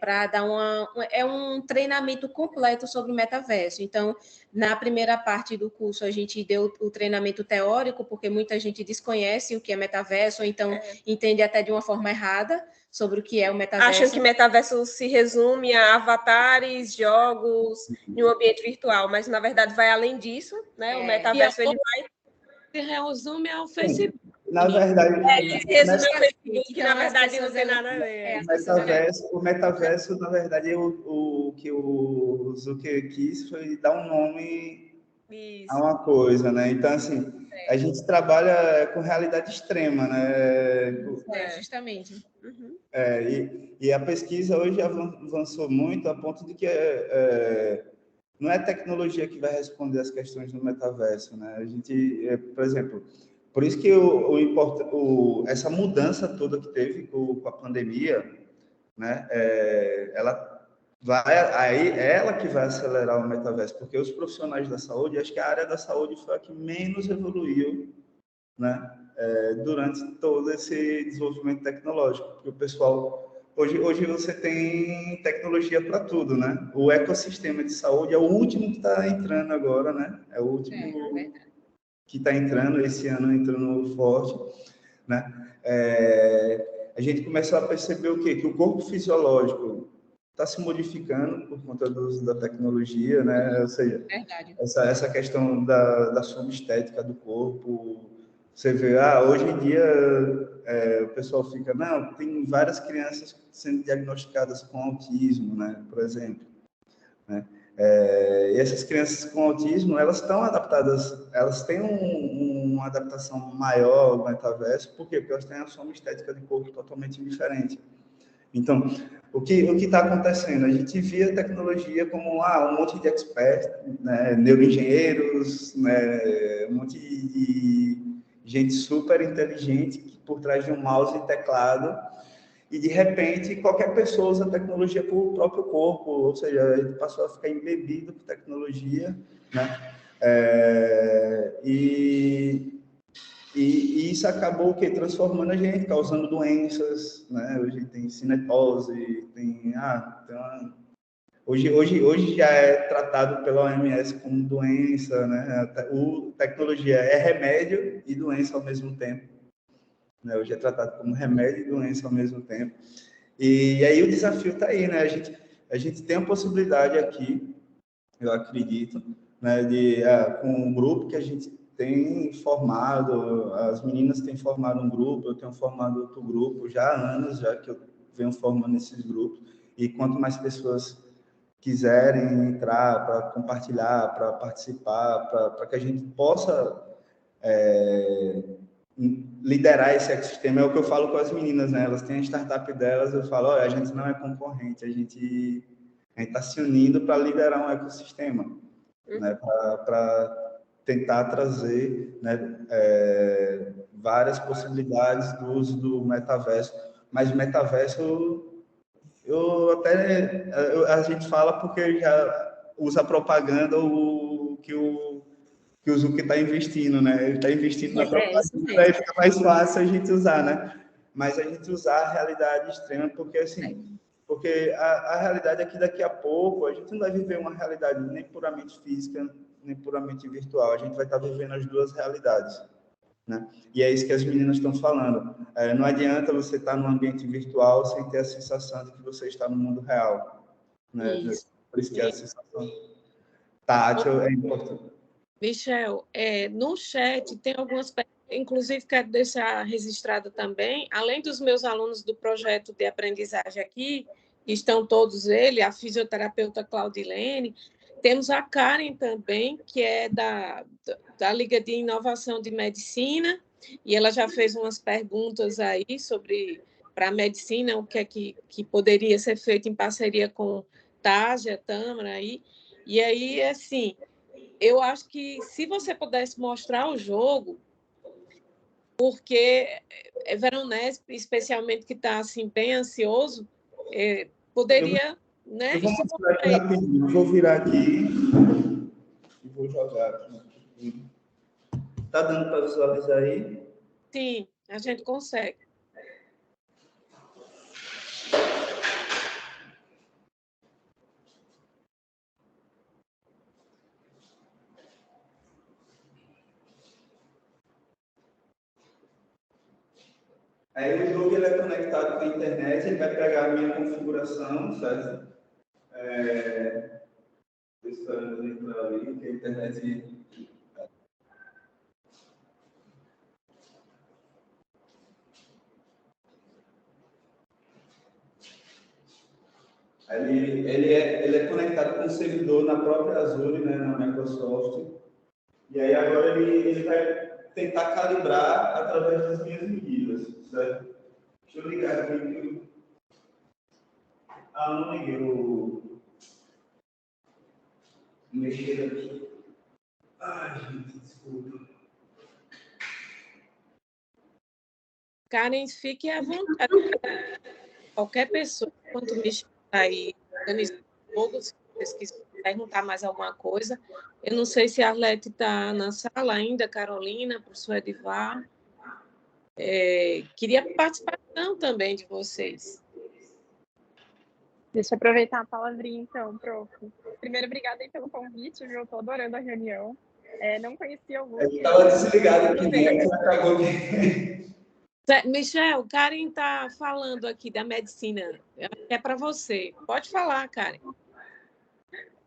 para dar um treinamento completo sobre metaverso. Então, na primeira parte do curso, a gente deu o treinamento teórico, porque muita gente desconhece o que é metaverso, ou então entende até de uma forma errada sobre o que é o metaverso. Acham que metaverso se resume a avatares, jogos, em um ambiente virtual, mas, na verdade, vai além disso, né? O metaverso, ele vai... Se resume ao Facebook. Na verdade, que na verdade não tem nada a ver. O metaverso, na verdade, o que o Zucker quis foi dar um nome a uma coisa, né? Então, assim, a gente trabalha com realidade extrema, né? Justamente. Uhum. E a pesquisa hoje avançou muito a ponto de que não é a tecnologia que vai responder as questões no metaverso, né? A gente, por exemplo, por isso que essa mudança toda que teve com a pandemia, né? É ela que vai acelerar o metaverso, porque os profissionais da saúde, acho que a área da saúde foi a que menos evoluiu, né? Durante todo esse desenvolvimento tecnológico, porque o pessoal hoje você tem tecnologia para tudo, né? O ecossistema de saúde é o último que está entrando agora, né? É o último que está entrando esse ano, entrando forte, né? A gente começou a perceber o quê? Que o corpo fisiológico está se modificando por conta do uso da tecnologia, né? Ou seja, essa questão da subestética do corpo. Você vê, hoje em dia o pessoal fica, não, tem várias crianças sendo diagnosticadas com autismo, né? Por exemplo, né? E essas crianças com autismo, elas estão adaptadas, elas têm uma adaptação maior ao metaverso, por quê? Porque elas têm a sua estética de corpo totalmente diferente. Então, o que está acontecendo? A gente via a tecnologia como um monte de experts, né, neuroengenheiros, né, um monte de gente super inteligente por trás de um mouse e teclado, e de repente qualquer pessoa usa tecnologia para o próprio corpo, ou seja, ele passou a ficar embebido por tecnologia, né? E isso acabou o quê? Transformando a gente, causando doenças, né? Hoje tem cinetose, hoje já é tratado pela OMS como doença, né? Tecnologia é remédio e doença ao mesmo tempo, né? Hoje é tratado como remédio e doença ao mesmo tempo. E aí o desafio está aí, né? A gente tem a possibilidade aqui, eu acredito, né? Com um grupo que a gente tem formado, as meninas têm formado um grupo, eu tenho formado outro grupo já há anos, já que eu venho formando esses grupos, e quanto mais pessoas quiserem entrar para compartilhar, para participar, para que a gente possa liderar esse ecossistema, é o que eu falo com as meninas, né? Elas têm a startup delas, eu falo, a gente não é concorrente, a gente está se unindo para liderar um ecossistema, né? Para tentar trazer, né, várias possibilidades do uso do metaverso, mas o metaverso a gente fala porque já usa propaganda que o Zucker está investindo, né? Ele está investindo na propaganda, aí fica mais fácil a gente usar, né? Mas a gente usar a realidade extrema, porque assim, porque a realidade é que daqui a pouco a gente não vai viver uma realidade nem puramente física, nem puramente virtual, a gente vai estar vivendo as duas realidades, né? E é isso que as meninas estão falando. Não adianta você estar num ambiente virtual sem ter a sensação de que você está no mundo real, né? Por isso que a sensação tátil é importante. Michel, no chat tem algumas perguntas, inclusive quero deixar registrado também, além dos meus alunos do projeto de aprendizagem aqui, que estão todos eles, a fisioterapeuta Claudilene, temos a Karen também, que é da Liga de Inovação de Medicina, e ela já fez umas perguntas aí para a medicina, o que é que poderia ser feito em parceria com Tágia, Tâmara, e aí, assim, eu acho que se você pudesse mostrar o jogo, porque Veronese, especialmente que está assim, bem ansioso, poderia, né? Eu vou mostrar aqui rapidinho, vou virar aqui e vou jogar aqui. Está dando para visualizar aí? Sim, a gente consegue. Aí o jogo ele é conectado com a internet, ele vai pegar a minha configuração, certo? Estou esperando ele entrar ali, que a internet... Ele é conectado com um servidor na própria Azure, né, na Microsoft. E aí agora ele vai tentar calibrar através das minhas medidas, certo? Deixa eu ligar aqui. Ah, não liguei o mexer aqui. Ai, gente, desculpa. Karen, fique à vontade. Qualquer pessoa, quando me chamar aí, organizando jogo, se vocês quiserem perguntar mais alguma coisa. Eu não sei se a Arlete está na sala ainda, Carolina, professor Edivar. Queria participação também de vocês. Deixa eu aproveitar a palavrinha, então, prof. Primeiro, obrigada aí pelo convite, viu? Estou adorando a reunião. Não conhecia o Lucas. Estava desligado aqui, né? Acabou aqui. Michel, Karen está falando aqui da medicina. É para você. Pode falar, Karen.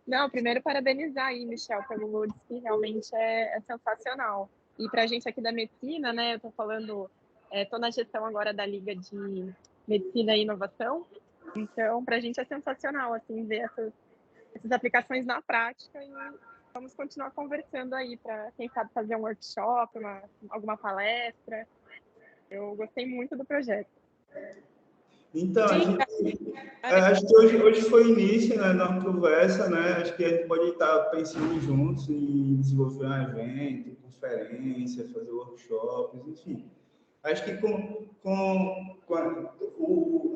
Não, primeiro parabenizar aí, Michel, pelo Lourdes, que realmente é sensacional. E para a gente aqui da medicina, né? Eu estou falando, estou na gestão agora da Liga de Medicina e Inovação. Então, para a gente é sensacional, assim, ver essas aplicações na prática e vamos continuar conversando aí para, quem sabe, fazer um workshop, alguma palestra. Eu gostei muito do projeto. Então, acho que hoje foi o início, né, da conversa, né? Acho que a gente pode estar pensando juntos em desenvolver um evento, conferência, fazer workshops, enfim. Acho que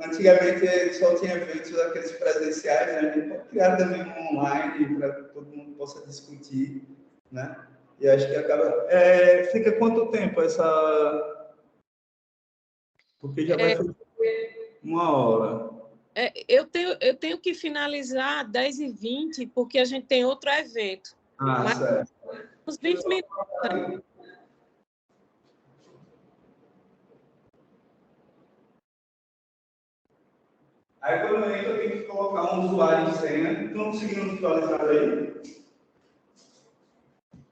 antigamente só tinha eventos aqueles presenciais, né? A gente pode criar também um online para que todo mundo possa discutir, né? E acho que acaba... fica quanto tempo essa... Porque já vai fazer 1 hora. Eu tenho que finalizar 10h20, porque a gente tem outro evento. Mas, certo. Uns 20 minutos. Aí, quando eu entro, eu tenho que colocar um usuário e senha. Estão conseguindo visualizar aí?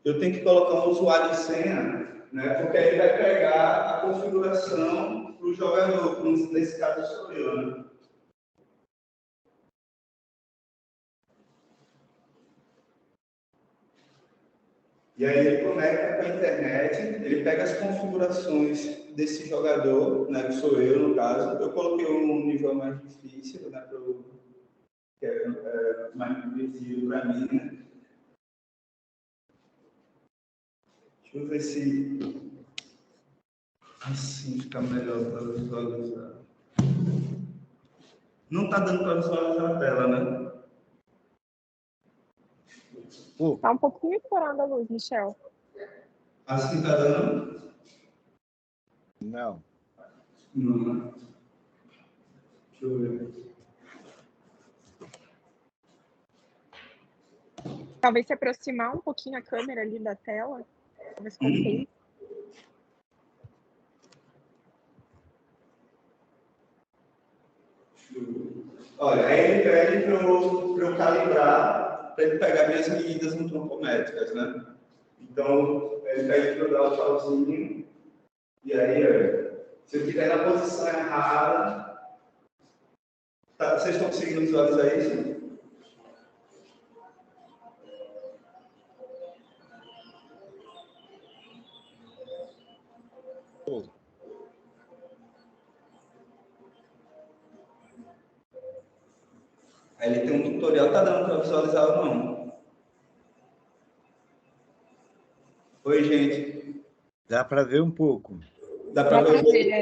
Eu tenho que colocar um usuário e senha, né? Porque aí ele vai pegar a configuração para o jogador, nesse caso sou eu, né? E aí ele conecta com a internet, ele pega as configurações desse jogador, né, que sou eu no caso. Eu coloquei um nível mais difícil, né, que é mais divertido para mim, né? Deixa eu ver se assim fica melhor para visualizar. Não está dando para visualizar a tela, né? Está um pouquinho estourada a luz, Michel. Assim está dando? Não. Não. Deixa eu ver. Talvez se aproximar um pouquinho a câmera ali da tela. Talvez compense. Olha, aí ele pede para eu calibrar, para ele pegar minhas medidas antropométricas, né? Então, ele pede para eu dar o tchauzinho, e aí, se eu estiver na posição errada, tá, vocês estão conseguindo visualizar isso? Aí ele tem um tutorial, tá dando para visualizar ou não? Oi, gente. Dá para ver um pouco. Dá para ver?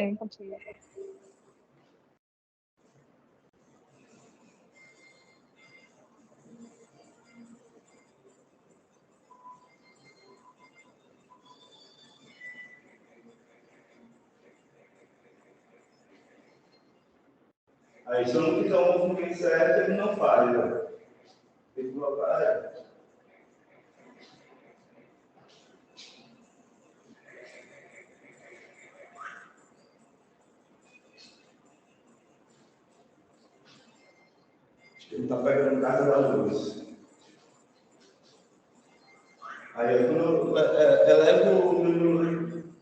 Um pouquinho. Aí, se eu não fizer o movimento certo, ele não faz. Né? Tem que colocar reto. Ele está pegando carga da luz. Aí, quando eu elevo o número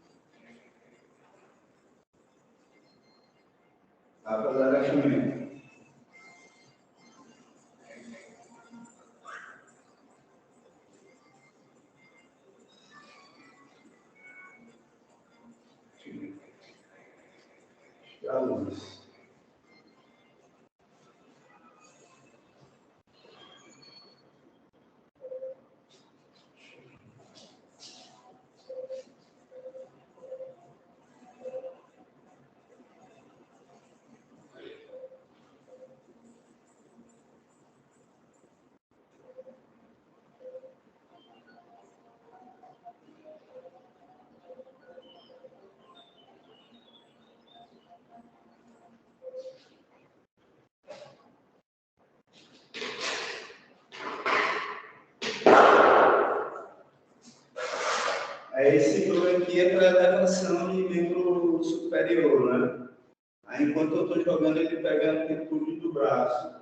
a fazer agachamento. A luz. Aí esse ciclo aqui é para elevação de membro superior, né? Aí enquanto eu estou jogando, ele pega a amplitude do braço.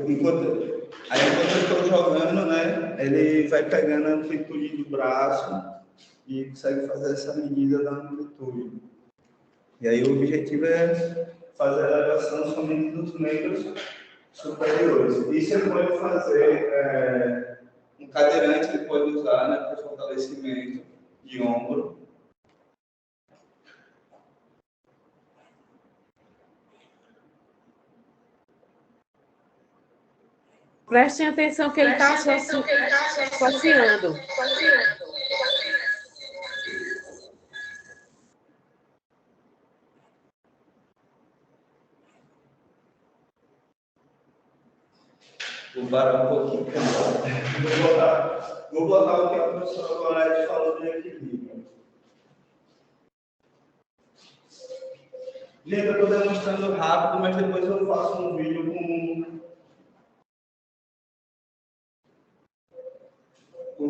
Enquanto eu estou jogando, né, ele vai pegando a amplitude do braço e consegue fazer essa medida da amplitude. E aí o objetivo é fazer a elevação somente dos membros superiores. Isso ele pode fazer, um cadeirante ele pode usar, né, para fortalecimento de ombro. Prestem atenção que ele está associando. Vou parar um pouquinho. Vou botar o que a professora Gorete falou de equilíbrio. Gente, eu estou demonstrando rápido, mas depois eu faço um vídeo com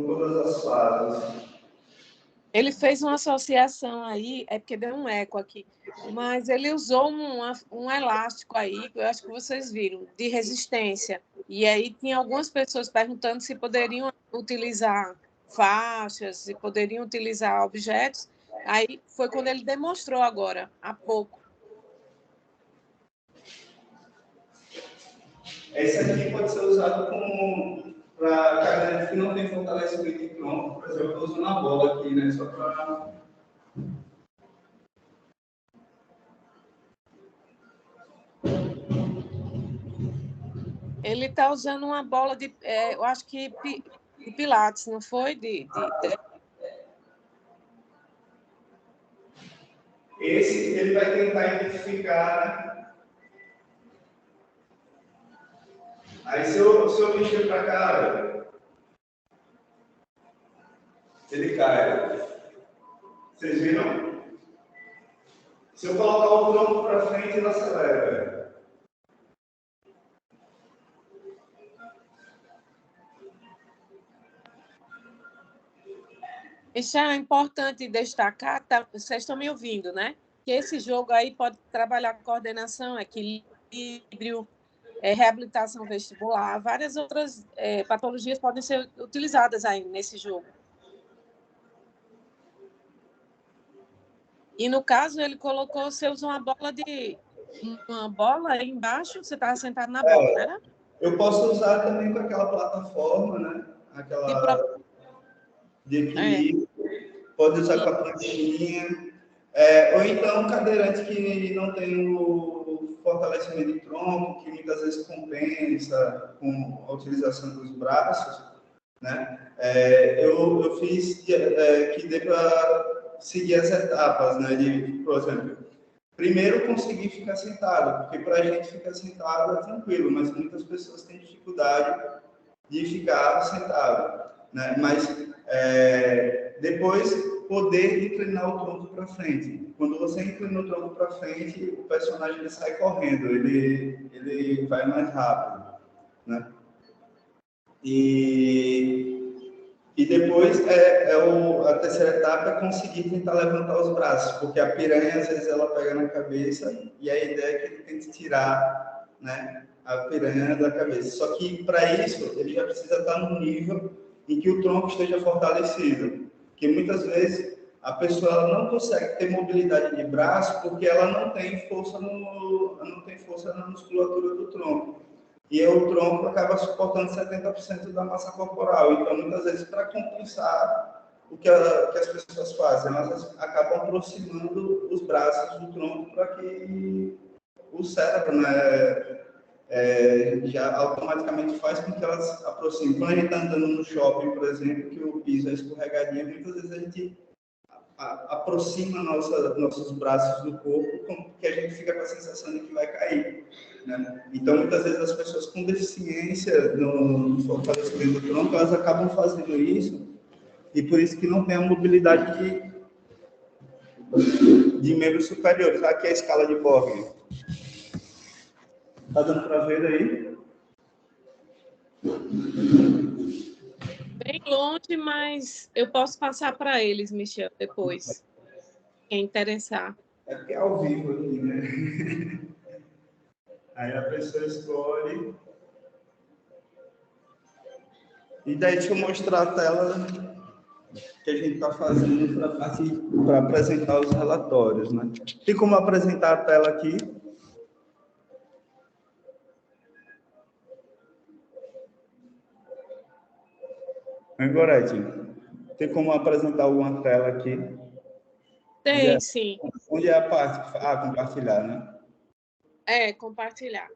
todas as fases. Ele fez uma associação aí, é porque deu um eco aqui, mas ele usou um elástico aí, que eu acho que vocês viram, de resistência. E aí tinha algumas pessoas perguntando se poderiam utilizar faixas, se poderiam utilizar objetos. Aí foi quando ele demonstrou agora, há pouco. Esse aqui pode ser usado para cadeirante que não tem fortalecimento em tronco. Por exemplo, eu estou usando a bola aqui, né? Só para... Ele está usando uma bola de, eu acho que de pilates, não foi? Esse ele vai tentar identificar, né? Aí se eu mexer para cá, ele cai. Vocês viram? Se eu colocar o tronco para frente, ele acelera. Isso é importante destacar, tá? Vocês estão me ouvindo, né? Que esse jogo aí pode trabalhar coordenação, equilíbrio, reabilitação vestibular, várias outras patologias podem ser utilizadas aí nesse jogo. E no caso, ele colocou, você usa uma bola aí embaixo, você estava sentado na bola, né? Eu posso usar também com aquela plataforma, né? Aquela de equilíbrio. Pode usar com a planchinha. Ou então um cadeirante que não tem o fortalecimento de tronco, que muitas vezes compensa com a utilização dos braços, né? Eu fiz que dê para seguir as etapas, né? Por exemplo, primeiro conseguir ficar sentado, porque para a gente ficar sentado é tranquilo, mas muitas pessoas têm dificuldade de ficar sentado, né? Mas depois poder inclinar o tronco para frente. Quando você inclina o tronco para frente, o personagem ele sai correndo, ele vai mais rápido, né? E depois a terceira etapa é conseguir tentar levantar os braços, porque a piranha às vezes ela pega na cabeça e a ideia é que ele tente tirar, né, a piranha da cabeça. Só que para isso ele já precisa estar num nível em que o tronco esteja fortalecido, porque muitas vezes a pessoa ela não consegue ter mobilidade de braço porque ela não tem força na musculatura do tronco. E o tronco acaba suportando 70% da massa corporal. Então, muitas vezes, para compensar o que as pessoas fazem, elas acabam aproximando os braços do tronco para que o cérebro, né, já automaticamente faz com que elas aproximem. Quando a gente está andando no shopping, por exemplo, que o piso é escorregadinho, muitas vezes a gente aproxima nossos braços do corpo, porque a gente fica com a sensação de que vai cair, né? Então, muitas vezes as pessoas com deficiência no fortalecimento do tronco, elas acabam fazendo isso, e por isso que não tem a mobilidade de membros superiores. Aqui é a escala de Borg. Tá dando para ver aí? Bem longe, mas eu posso passar para eles, Michel, depois. Quem interessar. É porque é ao vivo aqui, né? Aí a pessoa escolhe. E daí deixa eu mostrar a tela que a gente está fazendo para apresentar os relatórios, né? Tem como apresentar a tela aqui? Gorete, tem como apresentar alguma tela aqui? Tem, sim. Onde é a parte? Compartilhar, né? Compartilhar.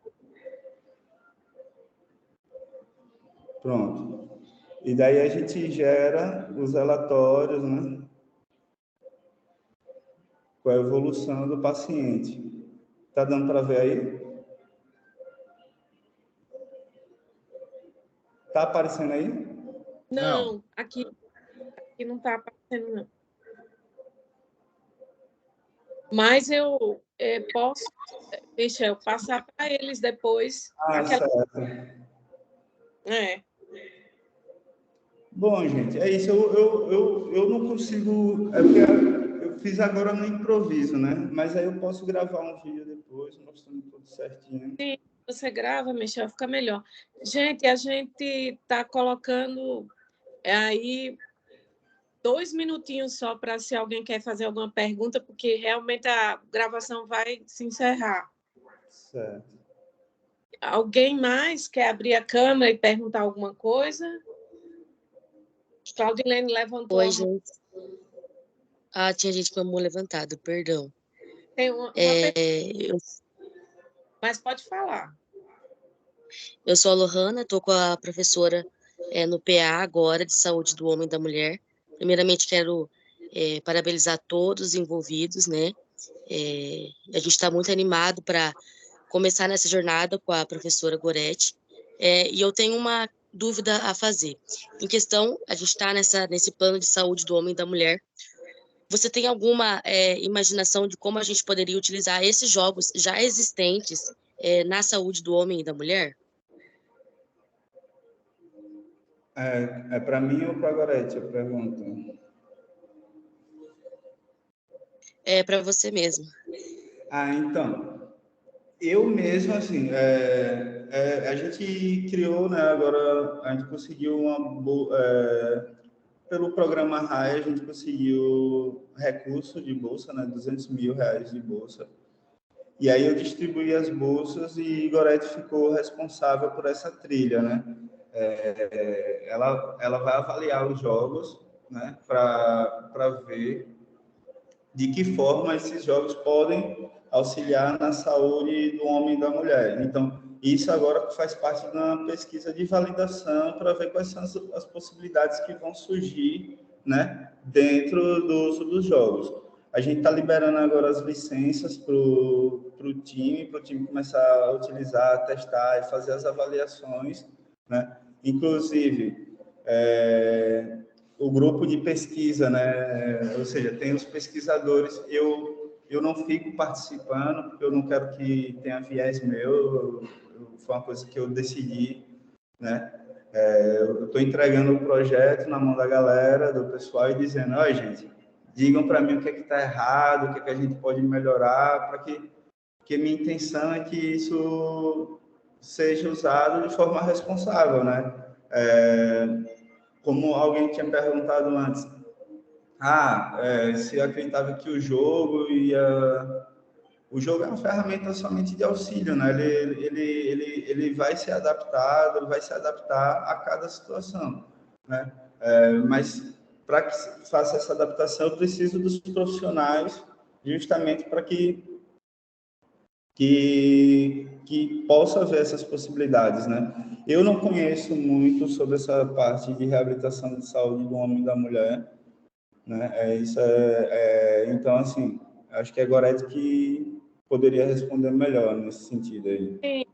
Pronto. E daí a gente gera os relatórios, né? Com a evolução do paciente. Tá dando para ver aí? Tá aparecendo aí? Não, aqui não está aparecendo, não. Mas eu posso, Michel, passar para eles depois. Certo. Bom, gente, é isso. Eu não consigo... É porque eu fiz agora no improviso, né? Mas aí eu posso gravar um vídeo depois, mostrando tudo certinho. Sim, você grava, Michel, fica melhor. Gente, a gente está colocando aí 2 minutinhos só para se alguém quer fazer alguma pergunta, porque realmente a gravação vai se encerrar. Certo. Alguém mais quer abrir a câmera e perguntar alguma coisa? Claudilene levantou Oi, a mão. gente. Tinha gente com a mão levantada, perdão. Tem uma Mas pode falar. Eu sou a Lohana, estou com a professora no PA agora, de Saúde do Homem e da Mulher. Primeiramente, quero parabenizar todos os envolvidos, né? A gente está muito animado para começar nessa jornada com a professora Gorete. E eu tenho uma dúvida a fazer. Em questão, a gente está nesse plano de saúde do homem e da mulher. Você tem alguma imaginação de como a gente poderia utilizar esses jogos já existentes na saúde do homem e da mulher? É para mim ou para a Gorete a pergunta? É para você mesmo. Então, eu mesmo, assim, a gente criou, né, agora a gente conseguiu pelo programa RAI, a gente conseguiu recurso de bolsa, né, 200 mil reais de bolsa. E aí eu distribuí as bolsas e Gorete ficou responsável por essa trilha, né? Ela vai avaliar os jogos, né, para ver de que forma esses jogos podem auxiliar na saúde do homem e da mulher. Então, isso agora faz parte de uma pesquisa de validação para ver quais são as possibilidades que vão surgir, né, dentro do uso dos jogos. A gente está liberando agora as licenças para o time começar a utilizar, testar e fazer as avaliações, né? Inclusive, o grupo de pesquisa, né? Ou seja, tem os pesquisadores, eu não fico participando, porque eu não quero que tenha viés meu, foi uma coisa que eu decidi, né? Eu estou entregando o projeto na mão da galera, do pessoal, e dizendo, olha, gente, digam para mim o que é que está errado, o que é que a gente pode melhorar, para que minha intenção é que isso seja usado de forma responsável, né? Como alguém tinha perguntado antes, se eu acreditava que o jogo é uma ferramenta somente de auxílio, né? Ele vai ser adaptado, ele vai se adaptar a cada situação, né? Mas para que faça essa adaptação, eu preciso dos profissionais justamente para que possa haver essas possibilidades, né? Eu não conheço muito sobre essa parte de reabilitação de saúde do homem e da mulher, né? Então, assim, acho que é Gorete que poderia responder melhor nesse sentido aí.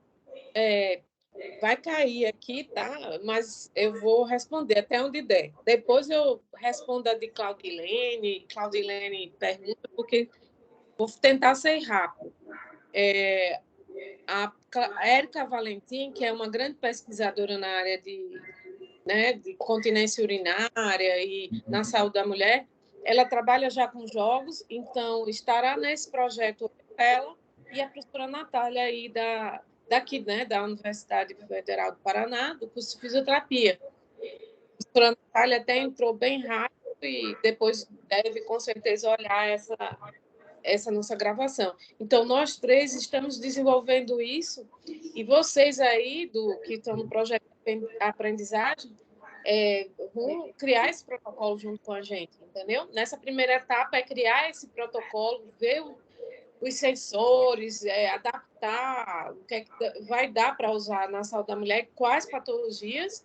Vai cair aqui, tá? Mas eu vou responder até onde der. Depois eu respondo a de Claudilene. Claudilene pergunta, porque vou tentar ser rápido. A Érica Valentim, que é uma grande pesquisadora na área de continência urinária e na saúde da mulher, ela trabalha já com jogos, então estará nesse projeto ela e a professora Natália aí daqui, né, da Universidade Federal do Paraná, do curso de fisioterapia. A professora Natália até entrou bem rápido e depois deve, com certeza, olhar essa nossa gravação. Então, nós três estamos desenvolvendo isso e vocês aí, que estão no projeto de aprendizagem, vão criar esse protocolo junto com a gente, entendeu? Nessa primeira etapa é criar esse protocolo, ver os sensores, adaptar o que é que vai dar para usar na saúde da mulher, quais patologias,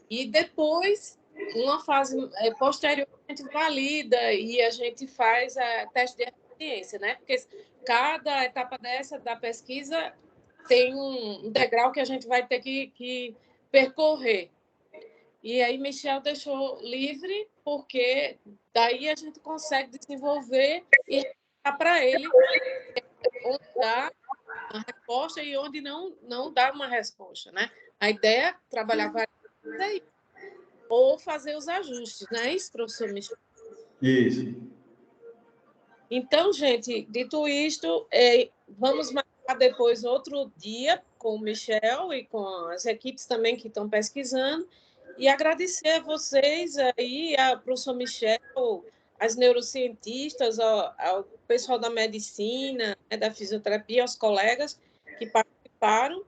e depois, uma fase posterior, a gente valida e a gente faz teste de eficiência, né? Porque cada etapa dessa da pesquisa tem um degrau que a gente vai ter que percorrer. E aí, Michel deixou livre, porque daí a gente consegue desenvolver e dar para ele onde dá uma resposta e onde não dá uma resposta, né? A ideia é trabalhar várias aí, ou fazer os ajustes, não é isso, professor Michel? Isso. Então, gente, dito isto, vamos marcar depois outro dia com o Michel e com as equipes também que estão pesquisando, e agradecer a vocês aí, ao professor Michel, às neurocientistas, ao pessoal da medicina, da fisioterapia, aos colegas que participaram,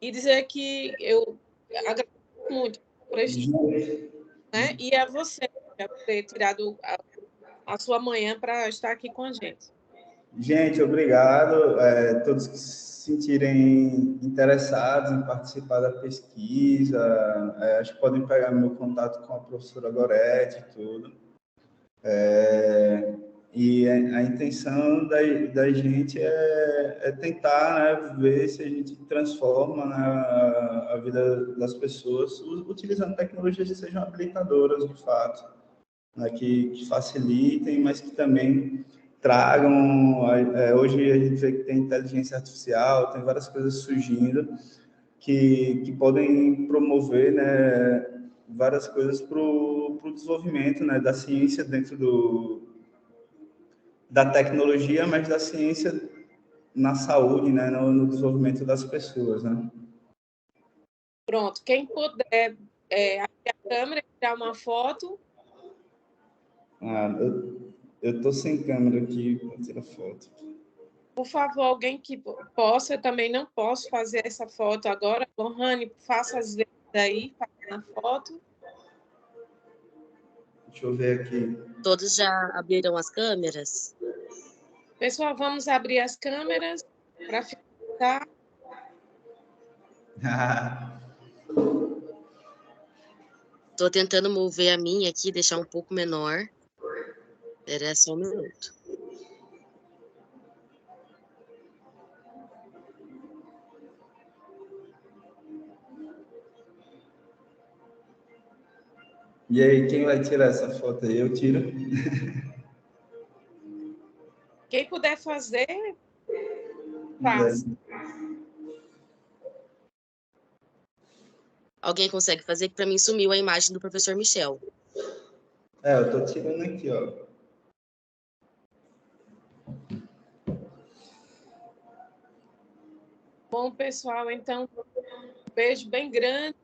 e dizer que eu agradeço muito por este, né? E a você por ter tirado a sua manhã para estar aqui com a gente. Gente, obrigado. Todos que se sentirem interessados em participar da pesquisa, acho que podem pegar meu contato com a professora Gorete e tudo. E a intenção da gente é tentar, né, ver se a gente transforma, né, a vida das pessoas utilizando tecnologias que sejam habilitadoras, de fato, né, que facilitem, mas que também tragam... Hoje a gente vê que tem inteligência artificial, tem várias coisas surgindo que podem promover, né, várias coisas para o desenvolvimento, né, da ciência dentro da tecnologia, mas da ciência na saúde, né, no desenvolvimento das pessoas, né? Pronto, quem puder abrir a câmera e tirar uma foto. Eu tô sem câmera aqui para tirar foto. Por favor, alguém que possa, eu também não posso fazer essa foto agora. Lohane, faça as vezes aí, faça a foto. Deixa eu ver aqui. Todos já abriram as câmeras? Pessoal, vamos abrir as câmeras para ficar. Estou tentando mover a minha aqui, deixar um pouco menor. Espera só um minuto. E aí, quem vai tirar essa foto aí? Eu tiro. Quem puder fazer, faça. Alguém consegue fazer? Que para mim sumiu a imagem do professor Michel. Eu tô tirando aqui, ó. Bom, pessoal, então, um beijo bem grande.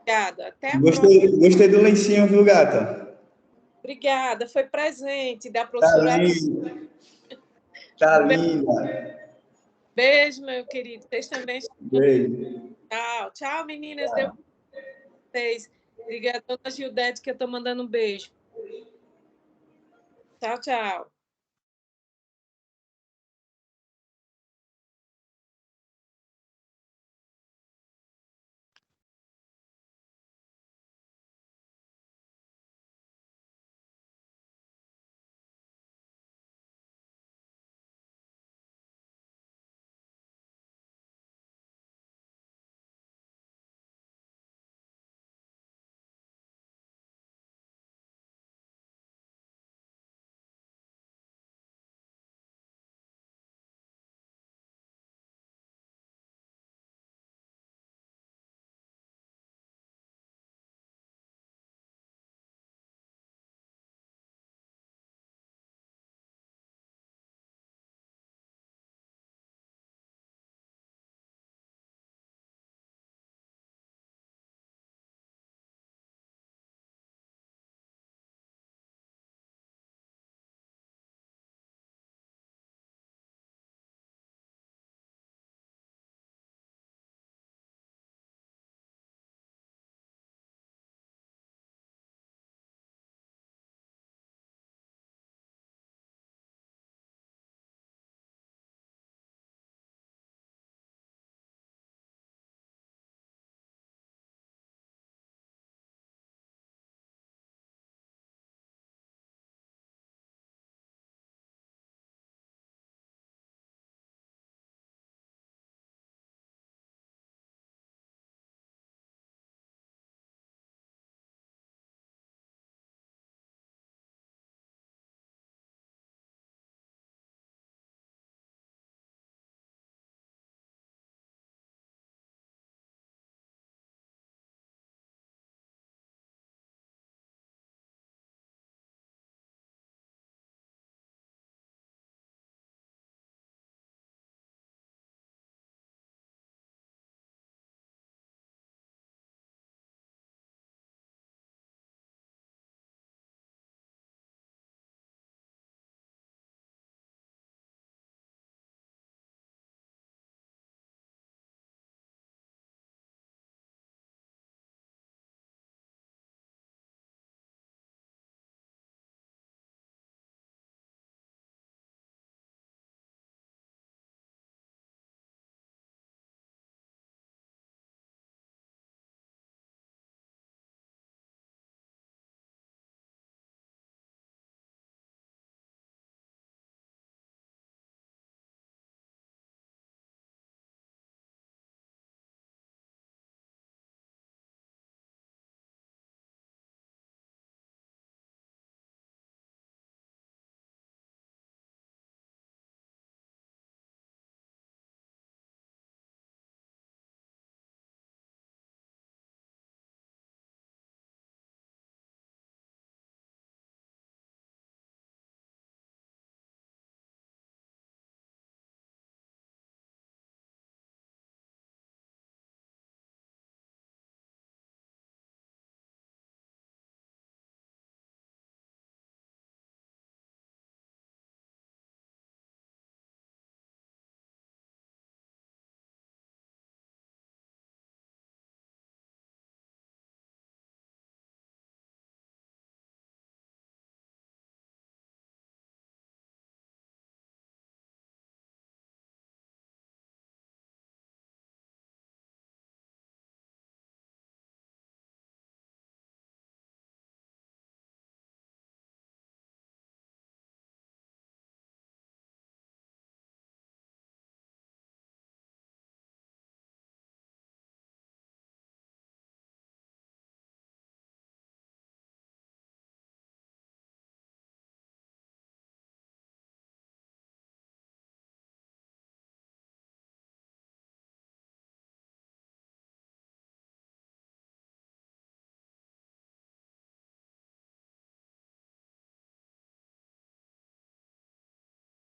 Obrigada. Até a próxima. Gostei do lencinho, viu, gata? Obrigada. Foi presente da Tá professora. lindo. Tá linda. Beijo, meu querido. Vocês também. Beijo. Tchau. Tchau, meninas. Deu para vocês. Obrigada, dona Gildete, que eu estou mandando um beijo. Tchau, tchau.